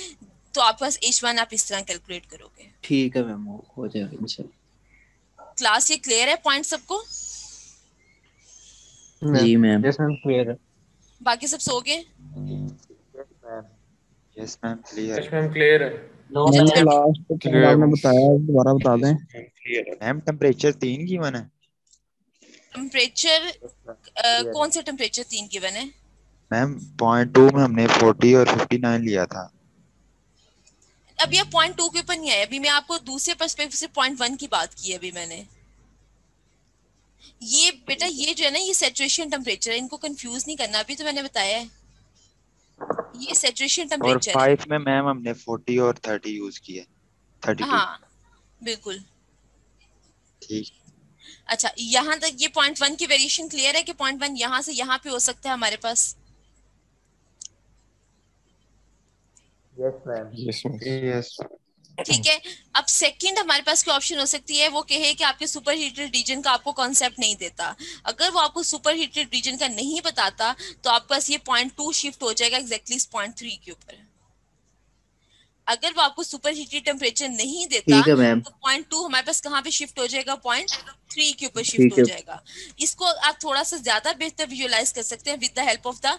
तो आपके पास H1 आप इस तरह कैलकुलेट करोगे। ठीक है मैम, हो जाएगा इंशाल्लाह। क्लास ये क्लियर है, पॉइंट सबको? जी मैम। यस मैम, क्लियर है। बाकी सब सो गए? Yes ma'am clear. Yes ma'am clear है। मैम लास्ट पॉइंट आपने बताया, दोबारा बता दें। मैम टेम्परेचर 3 गिवन है। टेम्परेचर कौन से टेम्परेचर 3 गिवन है? मैम 0.2 में हमने 40 और 59 लिया था। अभी आप 0.2 के ऊपर नहीं आए, अभी मैं आपको दूसरे पर्सपेक्टिव से 0.1 की बात की है अभी मैंने। ये बेटा ये जो है ना, ये सैचुरेशन टेम्परेचर है, इनको कंफ्यूज नहीं करना, अभी तो मैंने बताया है, ये सैचुरेशन और टेम्परेचर है। 5 में मैम हमने 40 और 30 यूज किया, 32। हाँ बिल्कुल। ठीक। अच्छा, यहाँ तक ये पॉइंट 1 की वेरिएशन क्लियर है कि पॉइंट 1 यहाँ से यहाँ पे हो सकता है हमारे पास? Yes ma'am. यस। ठीक है। अब सेकंड हमारे पास क्या ऑप्शन हो सकती है, वो कहे कि आपके सुपर हीटेड रीजन का आपको कॉन्सेप्ट नहीं देता। अगर वो आपको सुपर हीटेड रीजन का नहीं बताता तो आपके पास ये पॉइंट 2 शिफ्ट हो जाएगा एग्जैक्टली इस पॉइंट 3 के ऊपर। अगर वो आपको सुपर हीटेड टेम्परेचर नहीं देता ठीक है मैम। तो पॉइंट 2 हमारे पास कहाँ पे शिफ्ट हो जाएगा, पॉइंट 3 के ऊपर शिफ्ट ठीक हो है जाएगा। इसको आप थोड़ा सा ज्यादा बेहतर विजुअलाइज कर सकते हैं with the help of the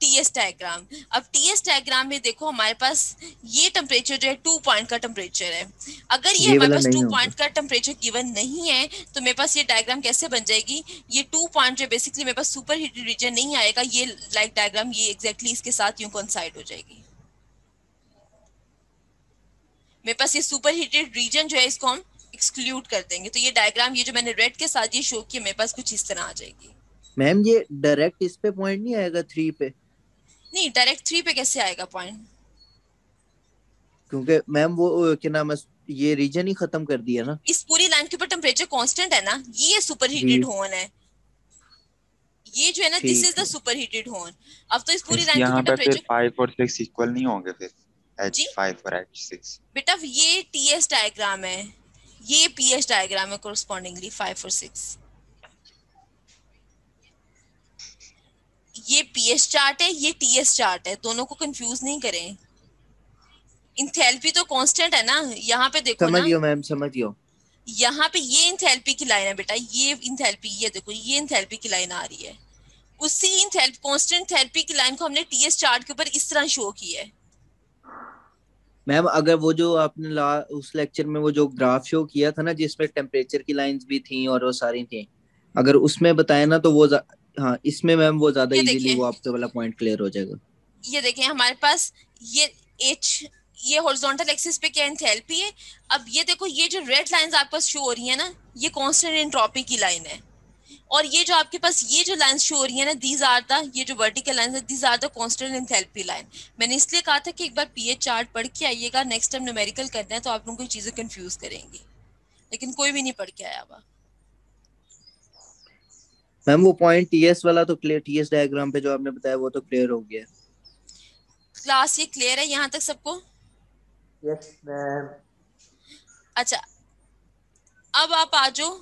TS diagram. अब टीएस डायग्राम में देखो हमारे पास ये टेम्परेचर जो है 2 पॉइंट का टेम्परेचर है। अगर ये ये हमारे वाला पास 2 नहीं होगा। पॉइंट का टेम्परेचर गिवन नहीं है तो मेरे पास ये डायग्राम कैसे बन जाएगी, ये 2 पॉइंट जो बेसिकली मेरे पास सुपर हीटेड रीजन नहीं आएगा, ये लाइक डायग्राम ये एग्जैक्टली इसके साथ यूं कोइंसाइड हो जाएगी। मेरे पास ये सुपर हीटेड रीजन जो है इसको हम एक्सक्लूड कर देंगे, तो ये डायग्राम ये जो मैंने रेड के साथ ये शो किया मेरे पास कुछ इस तरह आ जाएगी। मैम ये डायरेक्ट इस पे पॉइंट नहीं आएगा 3 पे? नहीं, डायरेक्ट 3 पे कैसे आएगा पॉइंट? क्योंकि मैम वो क्या नाम है, ये रीजन ही खत्म कर दिया ना। इस पूरी लाइन के ऊपर टेम्परेचर कांस्टेंट है ना, ये सुपर जी हीटेड होन है, ये जो है ना दिस इज ठीक द है। सुपर हीटेड होन। अब तो इस पूरी इस लाइन के यहाँ ऊपर पे फिर टेम्परेचर 5 और 6 इक्वल नहीं होंगे फिर, जी H5 और H6। बेटा ये टीएस डायग्राम है, ये पीएच डायग्राम है कोरस्पॉन्डिंगली 5 और 6। ये पीएच चार्ट है, ये टीएस चार्ट है, दोनों को कंफ्यूज नहीं करें। इंथैल्पी तो कांस्टेंट है ना, यहाँ पे देखो समझ ना, गयो मैम, समझ गयो। यहाँ पे ये इंथैल्पी की लाइन है बेटा, ये इंथैल्पी, ये देखो ये इंथैल्पी की लाइन आ रही है, उसी इंथैल्पी कांस्टेंट थेरेपी की लाइन को हमने टीएस चार्ट के ऊपर इस तरह शो किया है। मैम अगर वो जो आपने उस लेक्चर में वो जो ग्राफ शो किया था ना जिसमें टेम्परेचर की लाइंस भी थी और वो सारी थी, अगर उसमें बताया ना तो वो हाँ इसमें मैम वो ज्यादा ये इजीली देखें, वो आपके वाला पॉइंट क्लियर हो जाएगा। ये देखें हमारे पास ये एच, ये हॉरिजॉन्टल एक्सिस पे क्या एंथैल्पी है। अब ये देखो ये जो रेड लाइंस आपके पास शो हो रही है ना, ये कांस्टेंट एंट्रोपी की लाइन है, और ये जो आपके पास ये जो लाइंस शो हो रही है ना, दीज आर द, ये जो वर्टिकल लाइंस है these are the constant enthalpy line. मैंने इसलिए कहा था कि एक बार पीएच चार्ट पढ़ के आइएगा, नेक्स्ट टाइम न्यूमेरिकल करना है तो आप लोगों को चीजें कंफ्यूज करेंगी, लेकिन कोई भी नहीं पढ़ के आया हुआ। मैम वो पॉइंट टीएस वाला तो क्लियर, टीएस डायग्राम पे जो आपने बताया वो तो क्लियर हो गया। क्लास ये क्लियर है यहाँ तक सबको? Yes ma'am. अच्छा, अब आप आ जाओ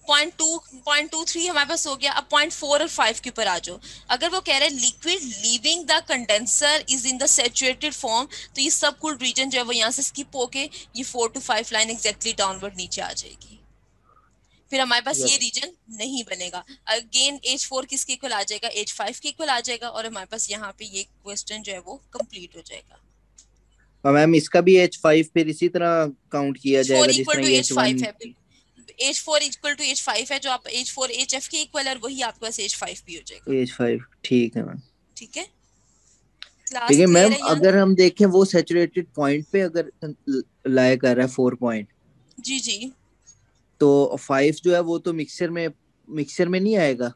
.2.23 हमारे पास हो गया। अब .4 और 5 के ऊपर आ जाओ। अगर वो कह रहे हैं liquid leaving the condenser is in the saturated form, तो ये सब कूल रीजन जो है वो यहाँ से स्किप होके ये 4 to 5 लाइन एग्जैक्टली डाउनवर्ड नीचे आ जाएगी, फिर हमारे पास ये रीजन नहीं बनेगा। अगेन H4 किसके इक्वल आ जाएगा, H5 के इक्वल आ जाएगा, और हमारे पास यहाँ पे ये क्वेश्चन जो है वो कंप्लीट हो जाएगा। और मैम इसका भी H5 फिर इसी तरह काउंट किया H4 जाएगा इक्वल जिसमें टू ये H5 H1। है, H4 इक्वल टू H5 है, जो आप H4 HF के इक्वल है और वही आपके पास H5 भी हो जाएगा। H5 ठीक है मैम। ठीक है, क्लास ठीक है क्लियर मैम, है यहाँ अगर तक? हम देखें वो सैचुरेटेड पॉइंट पे अगर लाया कर रहा है 4 पॉइंट, जी जी, तो 5 जो है वो तो मिक्सचर में नहीं आएगा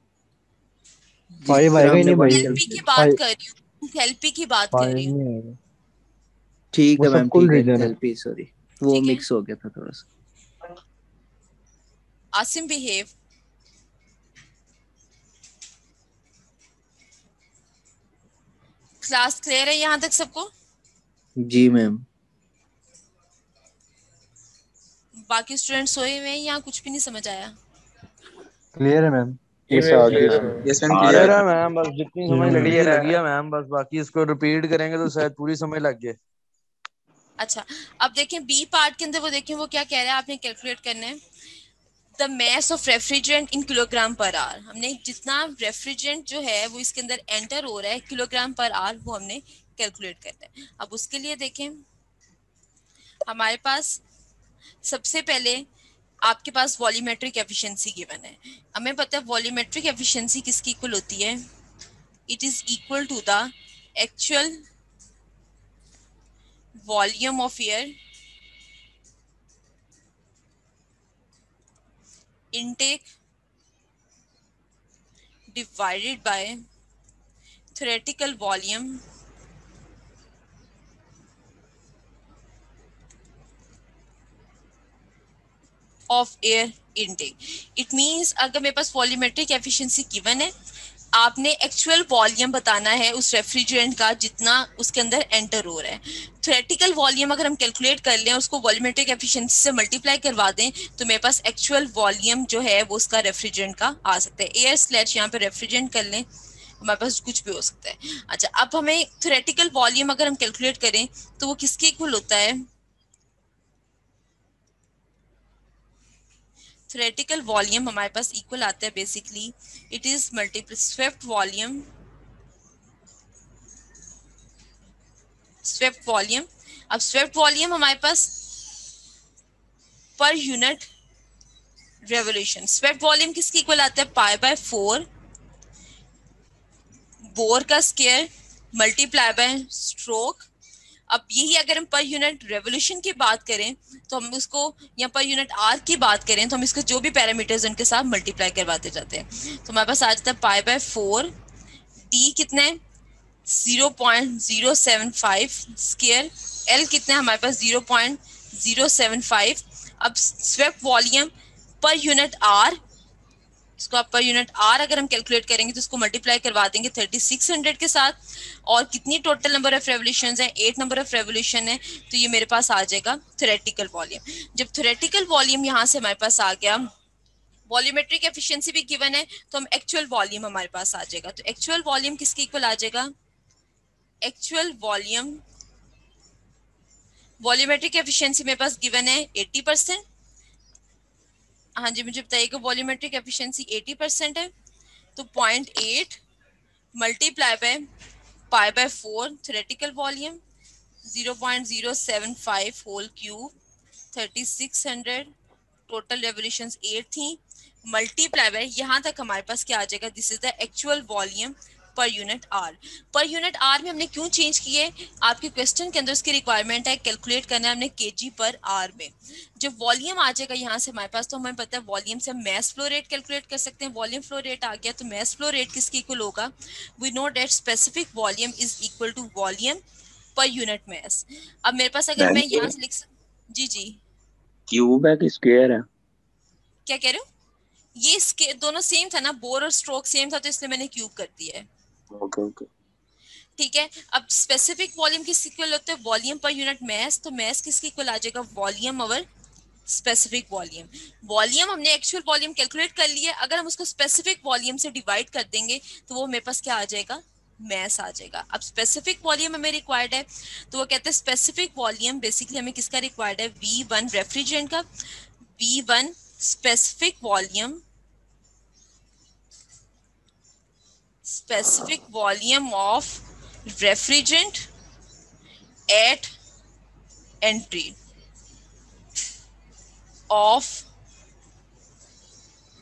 जिस 5 तरह आएगा ही हमने नहीं भाई, 1 थेरेपी की कैलकुलेट। बात 5 कर रही हूँ, थेरेपी की बात कर 5 रही हूँ। नहीं आएगा, ठीक वो है सब मैम, कुल ठीक है, रीजन है। एंथैल्पी सॉरी वो ठीक है, मिक्स हो गया था थोड़ा सा। आसिम बिहेव। क्लास क्लियर है यहाँ तक सबको? जी मैम। बाकी स्टूडेंट सोए हुए हैं, यहाँ कुछ भी नहीं समझ आया? क्लियर है मैम। जी मैम क्लियर है। यस मैम क्लियर क्लियर है मैम, बस जितनी समझ लगी क्लियर लगी है। है मैम, बस बाकी इसको रिपीट करेंगे तो शायद पूरी समझ लग जाए। अच्छा, अब देखें बी पार्ट के अंदर वो देखें वो क्या कह रहा है, आपने कैलकुलेट करना है the mass of refrigerant in kilogram per our. हमने जितना रेफ्रिजरेंट जो है वो इसके अंदर एंटर हो रहा है किलोग्राम पर आवर, वो हमने कैलकुलेट करना है। अब उसके लिए देखें हमारे पास सबसे पहले आपके पास वॉल्यूमेट्रिक एफिशिएंसी गिवन है। हमें पता है वॉल्यूमेट्रिक एफिशिएंसी किसकी इक्वल होती है, it is equal to the actual volume of air intake divided by theoretical volume of air intake. It means अगर मेरे पास वॉल्यूमेट्रिक एफिशिएंसी गिवन है, आपने एक्चुअल वॉल्यूम बताना है उस रेफ्रिजरेंट का जितना उसके अंदर एंटर हो रहा है. थ्योरेटिकल वॉल्यूम अगर हम कैलकुलेट कर लें, उसको वॉल्यूमेट्रिक एफिशिएंसी से मल्टीप्लाई करवा दें, तो मेरे पास एक्चुअल वॉल्यूम जो है वो उसका रेफ्रिजरेंट का आ सकता है. एयर स्लैश यहाँ पे रेफ्रिजरेंट कर लें, हमारे पास कुछ भी हो सकता है. अच्छा, अब हमें थ्योरेटिकल वॉल्यूम अगर हम कैलकुलेट करें तो वो किसके इक्वल होता है? थ्योरेटिकल वॉल्यूम हमारे पास इक्वल आता है basically, it is multiply swept volume. Swept volume, अब स्वेप्ट वॉल्यूम हमारे पास per unit revolution. Swept volume किसके इक्वल आता है? पाई बाय 4 बोर का स्क्वायर मल्टीप्लाई बाय स्ट्रोक. अब यही अगर हम पर यूनिट रेवोल्यूशन की बात करें तो हम उसको, या पर यूनिट आर की बात करें तो हम इसको जो भी पैरामीटर्स उनके साथ मल्टीप्लाई करवाते जाते हैं. तो हमारे पास आ जाता है पाई बाय 4, टी कितना है 0.075 स्क्वायर, एल कितना है हमारे पास 0.075. अब swept volume per unit R, इसको आप पर यूनिट आर अगर हम कैलकुलेट करेंगे तो इसको मल्टीप्लाई करवा देंगे 3600 के साथ, और कितनी टोटल नंबर ऑफ रेवोल्यूशंस हैं? 8 नंबर ऑफ रेवोल्यूशन है. तो ये मेरे पास आ जाएगा थ्योरेटिकल वॉल्यूम. जब थ्योरेटिकल वॉल्यूम यहाँ से हमारे पास आ गया, वॉल्यूमेट्रिक एफिशिएंसी भी गिवन है, तो हम एक्चुअल वॉल्यूम हमारे पास आ जाएगा. तो एक्चुअल वॉल्यूम किसके इक्वल आ जाएगा? एक्चुअल वॉल्यूम, वॉल्यूमेट्रिक एफिशिएंसी मेरे पास गिवन है 80%. हाँ जी, मुझे बताइएगा वॉल्यूमेट्रिक एफिशिएंसी 80% है, तो 0.8 multiply by pi by 4 theoretical volume, 0.075 whole cube, 3600, total revolutions 8 थी, मल्टीप्लाई बाय, यहाँ तक हमारे पास क्या आ जाएगा? This is the actual volume per unit R. Per unit R में हमने क्यों चेंज किए? आपके क्वेश्चन के अंदर उसकी रिक्वायरमेंट है कैलकुलेट करना है हमने केजी पर आर में. जब वॉल्यूम आ जाएगा यहाँ से हमारे पास, तो हमें पता है वॉल्यूम से हम मैस फ्लो रेट कैलकुलेट कर सकते हैं. वॉल्यूम फ्लो रेट आ गया, तो मैस फ्लो रेट किसके इक्वल होगा? We know that specific volume is equal to volume per unit mass. अब मेरे पास अगर मैं यहाँ से लिख, जी जी, क्यूब है कि स्क्वायर है? क्या कह रहे हो? ये इसके दोनों सेम था ना, बोर और स्ट्रोक सेम था, तो इसलिए मैंने क्यूब कर दिया है. ओके ओके, ठीक है. अब स्पेसिफिक वॉल्यूम किसके इक्वल होता है? Volume per unit mass. तो मैस किसके इक्वल आ जाएगा? Volume over specific volume. Volume हमने एक्चुअल वॉल्यूम कैलकुलेट कर लिया, अगर हम उसको स्पेसिफिक वॉल्यूम से डिवाइड कर देंगे तो वो मेरे पास क्या आ जाएगा? मैस आ जाएगा. अब स्पेसिफिक वॉल्यूम हमें रिक्वायर्ड है, तो वो कहते हैं स्पेसिफिक वॉल्यूम बेसिकली हमें किसका रिक्वायर्ड है? V1 रेफ्रिजरेंट का. V1 specific volume, specific volume of refrigerant at entry of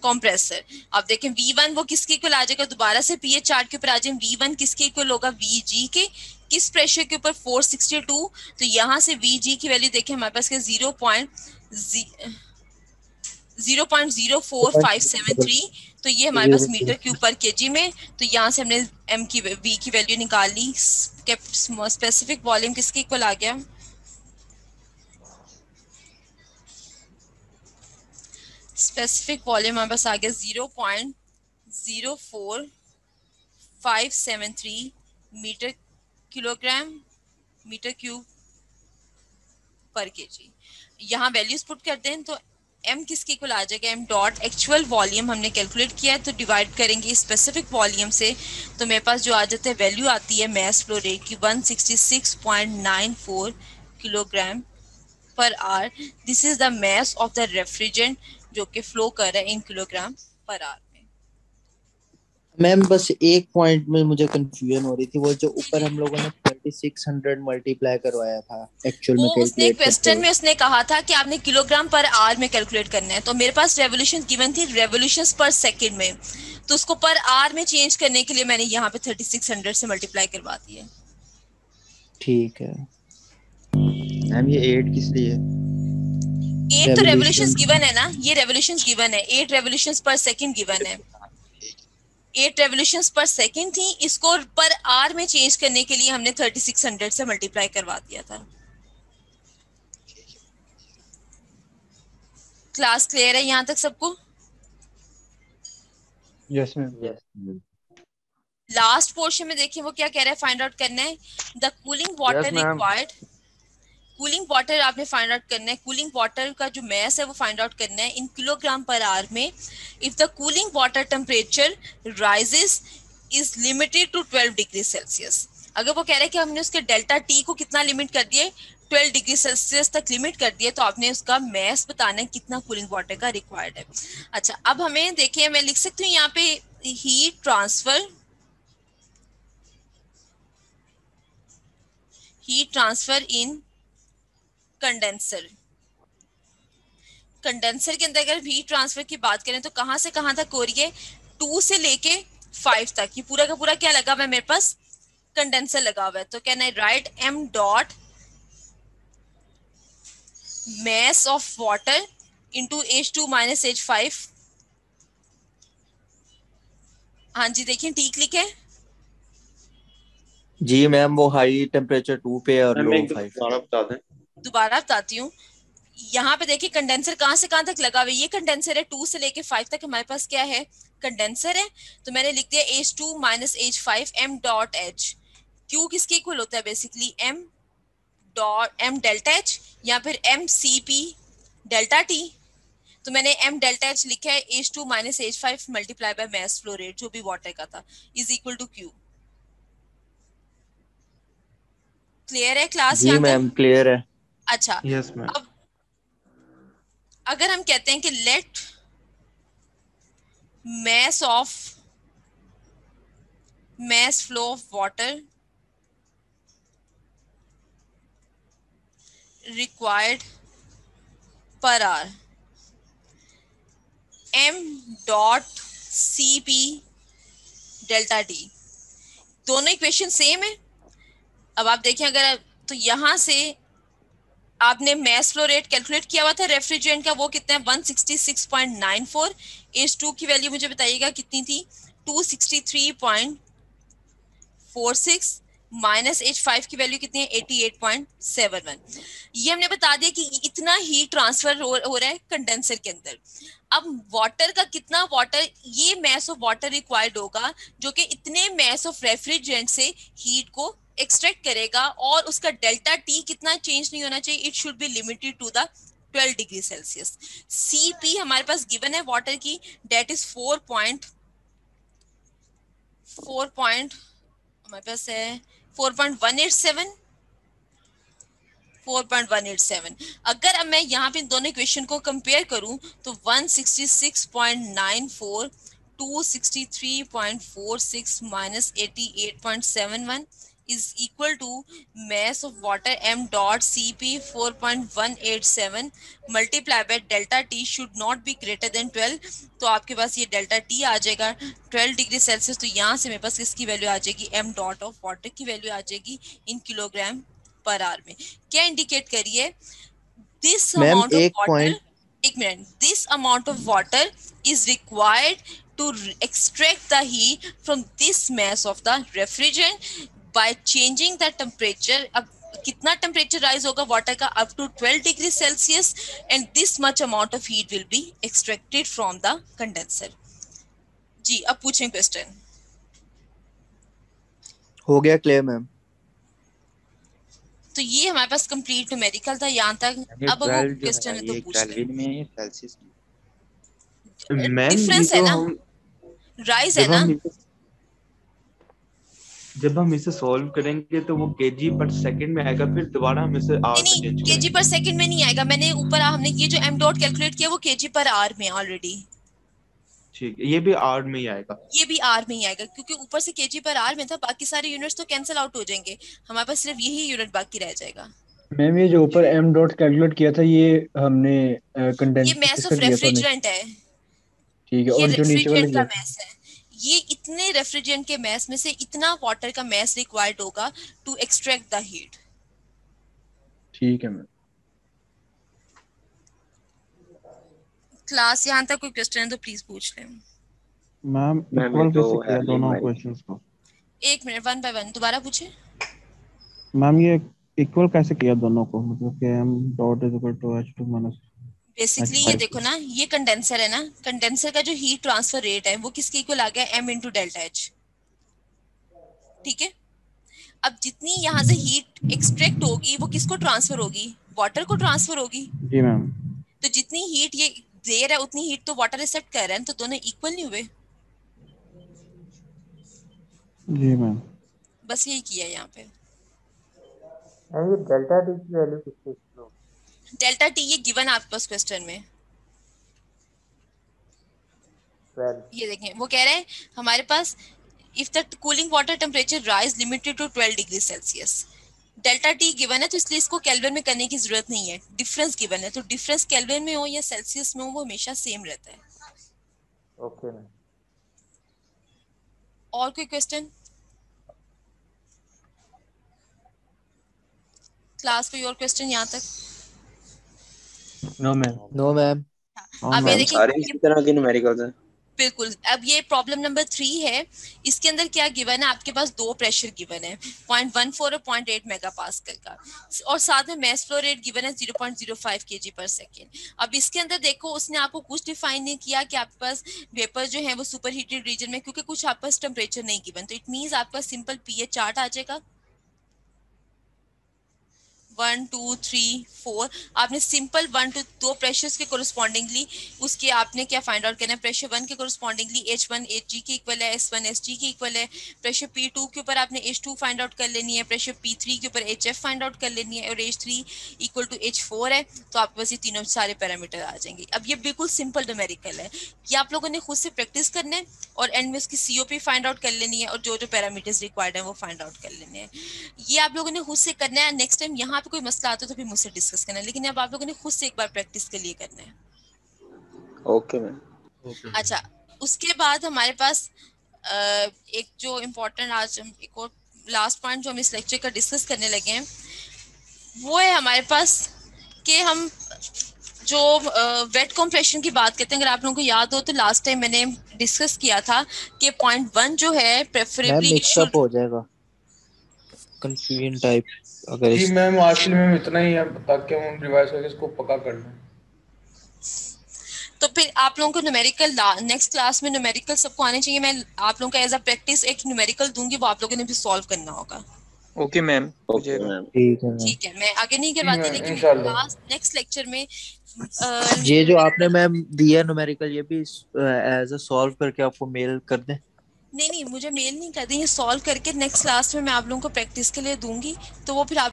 compressor. अब देखें V1 वो किसके इक्वल आ जाएगा? दोबारा से पीएच चार्ट के ऊपर आ जाए. V1 किसके इक्वल होगा? VG के. किस प्रेशर के ऊपर? 462. तो यहाँ से VG की वैल्यू देखें हमारे पास 0.04573. तो ये हमारे पास मीटर क्यूब पर केजी में. तो यहाँ से हमने एम की वी की वैल्यू निकाल ली. स्पेसिफिक वॉल्यूम किसके इक्वल आ गया? स्पेसिफिक वॉल्यूम हमारे पास आ गया 0.04573 मीटर किलोग्राम मीटर क्यूब पर केजी. यहाँ वैल्यूज पुट करते हैं तो m किसके इक्वल आ जाएगा? m डॉट एक्चुअल वॉल्यूम हमने कैलकुलेट किया है, तो डिवाइड करेंगे स्पेसिफिक वॉल्यूम से, तो मेरे पास जो आ जाता है वैल्यू आती है मैस फ्लो रेट की 166.94 kilogram per our. This is the mass of the refrigerant जो कि फ्लो कर रहा है इन किलोग्राम पर आवर में. मैम बस एक पॉइंट में मुझे कंफ्यूजन हो रही थी, वो जो ऊपर हम लोगों ने 3600 मल्टीप्लाई करवाया था एक्चुअल में, उसने क्वेश्चन में उसने कहा था कि आपने किलोग्राम पर आवर में कैलकुलेट करना है, तो मेरे पास रेवोल्यूशन गिवन थी रेवोल्यूशंस पर सेकंड में, तो उसको पर आवर में चेंज करने के लिए मैंने यहाँ पे 3600 से मल्टीप्लाई करवा दिया. ठीक है मैम. ये 8 किस लिए? 8 तो रेवोल्यूशंस गिवन है ना, ये रेवोल्यूशंस गिवन है, 8 रेवोल्यूशंस पर सेकंड गिवन है. 8 रेवोल्यूशंस पर सेकंड थी, इसको पर आर में चेंज करने के लिए हमने 3600 से मल्टीप्लाई करवा दिया था। क्लास क्लियर है यहाँ तक सबको? Yes ma'am. लास्ट पोर्शन में देखिए वो क्या कह रहा है, फाइंड आउट करना है the cooling water Yes, ma'am. Required. Cooling water आपने फाइंड आउट करना है, कूलिंग वाटर का जो मैस है वो फाइंड आउट करना है इन किलोग्राम पर आवर में। If the cooling water temperature rises is limited to 12 degree Celsius. अगर वो कह रहे हैं कि हमने उसके डेल्टा टी को कितना लिमिट कर दिए, 12 डिग्री सेल्सियस तक लिमिट कर दिए, तो आपने उसका मैस बताना है कितना कूलिंग वाटर का रिक्वायर्ड है। अच्छा, अब हमें देखिए, मैं लिख सकती हूँ यहाँ पे हीट ट्रांसफर इन कंडेंसर। कंडेंसर के अंदर अगर हीट ट्रांसफर की बात करें तो कहां से कहां तक हो रही है, 2 से लेके 5 तक। ये पूरा का पूरा क्या लगा हुआ है मेरे पास, कंडेंसर लगा हुआ है। तो can I right m dot mass of water into H2 minus H5। हाँ जी देखिए, ठीक लिखे? जी मैम, वो हाई टेम्परेचर 2 पे और लो 5। दोबारा बता दें। दोबारा बताती हूँ। यहाँ पे देखिए कंडेंसर कहाँ से कहाँ तक लगा हुआ है, ये कंडेंसर है, 2 से लेके 5 तक हमारे पास क्या है, कंडेंसर है। तो मैंने लिख दिया H2 minus H5 m dot H। Q किसके इक्वल होता है बेसिकली, m डेल्टा H या फिर mCp डेल्टा T। तो मैंने m डेल्टा H लिखा है, H2 minus H5 multiply by mass flow rate जो भी वाटर का था is equal to Q। Clear है क्लास जी यहाँ तक? मैम क्लियर है। अच्छा, यस मैम। अब अगर हम कहते हैं कि let mass flow of water required per hour m dot Cp delta D। दोनों इक्वेशन सेम है। अब आप देखें, अगर तो यहां से आपने मैस फ्लो रेट कैलकुलेट किया हुआ था रेफ्रिजरेंट का, वो कितना है 166.94। H2 की वैल्यू मुझे बताइएगा कितनी थी, 263.46 माइनस H5 की वैल्यू कितनी है 88.71। ये हमने बता दिया कि इतना ही ट्रांसफर हो रहा है कंडेंसर के अंदर। अब वाटर का कितना वाटर, ये मैस ऑफ वाटर रिक्वायर्ड होगा जो कि इतने मैस ऑफ रेफ्रिजरेंट से हीट को एक्सट्रैक्ट करेगा, और उसका डेल्टा टी कितना चेंज नहीं होना चाहिए, it should be limited to the 12 degree Celsius. Cp हमारे पास गिवन है वाटर की, डेट इज 4 पॉइंट हमारे पास है 4.187। अगर अब मैं यहाँ पे इन दोनों इक्वेशन को कंपेयर करूं तो 166.94 263.46 minus 88.71 is equal to mass of water m dot Cp 4.187 multiply by delta T should not be greater than 12। तो आपके पास ये डेल्टा T आ जाएगा 12 डिग्री सेल्सियस। तो यहाँ से मेरे पास किसकी वैल्यू आ जाएगी, m डॉट ऑफ वाटर की वैल्यू आ जाएगी इन किलोग्राम पर आवर में। क्या इंडिकेट करिए, दिस मैम अमाउंट ऑफ एक वाटर, पॉइंट, एक minute, this amount of water is required to extract the heat from this mass of the refrigerant by changing the temperature। अब कितना temperature rise होगा water का, up to 12 degree Celsius, and this much amount of heat will be extracted from the condenser. जी अब पूछें question. हो गया clear ma'am. तो ये हमारे पास कंप्लीट न्यूमेरिकल था यहाँ तक। अब वो 12 जो क्वेश्चन है है तो ये पूछ लें। केल्विन में है या सेल्सियस में? मैम ये डिफरेंस है तो ना, हम राइज है जब ना। हम इसे सॉल्व करेंगे तो वो केजी पर सेकंड में आएगा, फिर दोबारा हम इसे आर में नहीं, चेंज केजी करेंगे। पर सेकंड में नहीं आएगा। मैंने ऊपर हमने ये जो m डॉट कैलकुलेट किया वो केजी पर आर में ऑलरेडी, ठीक है, ये भी आर में ही आएगा। ये भी आर में ही आएगा क्योंकि ऊपर से केजी पर आर में था, बाकी सारे यूनिट्स तो कैंसिल आउट हो जाएंगे, हमारे पास सिर्फ यही यूनिट बाकी रह जाएगा। मैम ये जो ऊपर एम डॉट कैलकुलेट किया था ये हमने ये कंडेंसर मैस किसका ऑफ किया था नहीं? रेफ्रिजरेंट है, ठीक है, ये और जो नीचे वाला रेफ्रिजरेंट का किया था? मैस है। ये इतने रेफ्रिजरेंट के मैस में से इतना वाटर का मैस रिक्वायर्ड होगा टू एक्सट्रैक्ट द हीट। ठीक है मैम। क्लास यहाँ तक कोई क्वेश्चन है तो प्लीज पूछ लें। मैम मैम इक्वल ये तो कैसे है किया नहीं दोनों हमारी। क्वेश्चंस को? एक मिनट, 1 बाय 1 दोबारा पूछे। मैम ये इक्वल कैसे किया दोनों को, मतलब कि m dot is equal to h2 minus basically ये h5 देखो ना, ये कंडेंसर है ना, कंडेंसर का जो हीट ट्रांसफर रेट है वो किसके इक्वल आ गया, m इंटू डेल्टा एच। ठीक है, अब जितनी यहाँ से हीट एक्सट्रैक्ट होगी वो किसको ट्रांसफर होगी, वाटर को ट्रांसफर होगी। जी मैम। तो जितनी हीट ये दे रहा है उतनी हीट तो वाटर एक्सेप्ट कर रहा है, तो दोनों इक्वल नहीं हुए। जी मैम। बस यही किया है यहाँ पे। ये डेल्टा टी की वैल्यू कितनी है? डेल्टा टी ये गिवन है आपके पास क्वेश्चन में। 12। ये देखें, वो कह रहे हैं हमारे पास if the cooling water temperature rise limited to 12 degree Celsius. Delta T given है तो इसलिए इसको केल्विन में करने की जरूरत नहीं है, डिफरेंस गिवन है, तो डिफरेंस केल्विन में हो या सेल्सियस में हो वो हमेशा सेम रहता है। Okay ma'am. और कोई क्वेश्चन क्लास, कोई और क्वेश्चन यहाँ तक? No ma'am. No ma'am. हाँ अब ये मैम। मैम देखिए, सारे इसी तरह के न्यूमेरिकल्स हैं। बिल्कुल। अब ये प्रॉब्लम नंबर 3 है, इसके अंदर क्या गिवन है, आपके पास दो प्रेशर गिवन है 0.14 और 0.8 मेगापास्कल का, और साथ में मैस फ्लो रेट गिवन है 0.05 kg पर सेकेंड। अब इसके अंदर देखो उसने आपको कुछ डिफाइन नहीं किया कि आपके पास वेपर जो है वो सुपर हीटेड रीजन में, क्योंकि कुछ आपके पास टेम्परेचर नहीं गिवन, तो इट मींस आपका सिंपल पीएच चार्ट आ जाएगा 1 2 3 4। आपने सिंपल 1 टू 2 प्रेशर्स के कोरस्पॉन्डिंगली उसके आपने क्या फाइंड आउट करना है, प्रेशर 1 के कोरस्पॉन्डिंगली H1 Hg के इक्वल है, S1 Sg के इक्वल है। प्रेशर P2 के ऊपर आपने H2 फाइंड आउट कर लेनी है, प्रेशर P3 के ऊपर HF फाइंड आउट कर लेनी है, और H3 इक्वल टू H4 है। तो आपके पास ये तीनों सारे पैरामीटर आ जाएंगे। अब ये बिल्कुल सिंपल न्यूमेरिकल है, ये आप लोगों ने खुद से प्रैक्टिस करना है और एंड में उसकी COP फाइंड आउट कर लेनी है, और जो जो पैरामीटर्स रिक्वायर्ड है वो फाइंड आउट कर लेने हैं। ये आप लोगों ने खुद से करना है। नेक्स्ट टाइम यहाँ पे कोई मसला आता है तो फिर मुझसे डिस्कस करना है, लेकिन अब आप लोगों ने खुद से एक बार प्रैक्टिस के लिए करना है। Okay ma'am. अच्छा, उसके बाद हमारे पास एक जो इम्पोर्टेंट आज एक और लास्ट पॉइंट जो हम इस लेक्चर का डिस्कस करने लगे हैं वो है हमारे पास कि हम जो वेट कंप्रेशन की बात करते हैं। अगर आप लोगों को याद हो तो लास्ट टाइम मैंने डिस्कस किया था कि 0.1 जो है प्रेफरेबली मिक्सअप हो जाएगा, कंफ्यूजन टाइप। अगर जी मैम आखिर में इतना ही है, ताकि हम रिवाइज करके इसको पक्का कर लें। तो फिर आप लोगों को न्यूमेरिकल नेक्स्ट क्लास में न्यूमेरिकल सबको आने चाहिए। मैं आप लोगों का एज अ प्रैक्टिस एक न्यूमेरिकल दूंगी, वो आप लोगों ने भी सॉल्व करना होगा। Okay ma'am. Okay ma'am. ठीक है मैम। ठीक है, मैं आगे नहीं करवाती, लेकिन इंशाल्लाह। लास्ट नेक्स्ट लेक्चर में ये जो आपने मैम दिया न्यूमेरिकल, ये भी एज अ सॉल्व करके आपको मेल कर दें। नहीं मुझे मेल नहीं कर दें, ये सॉल्व करके नेक्स्ट क्लास में मैं आप लोगों को प्रैक्टिस के लिए दूंगी, तो वो फिर आप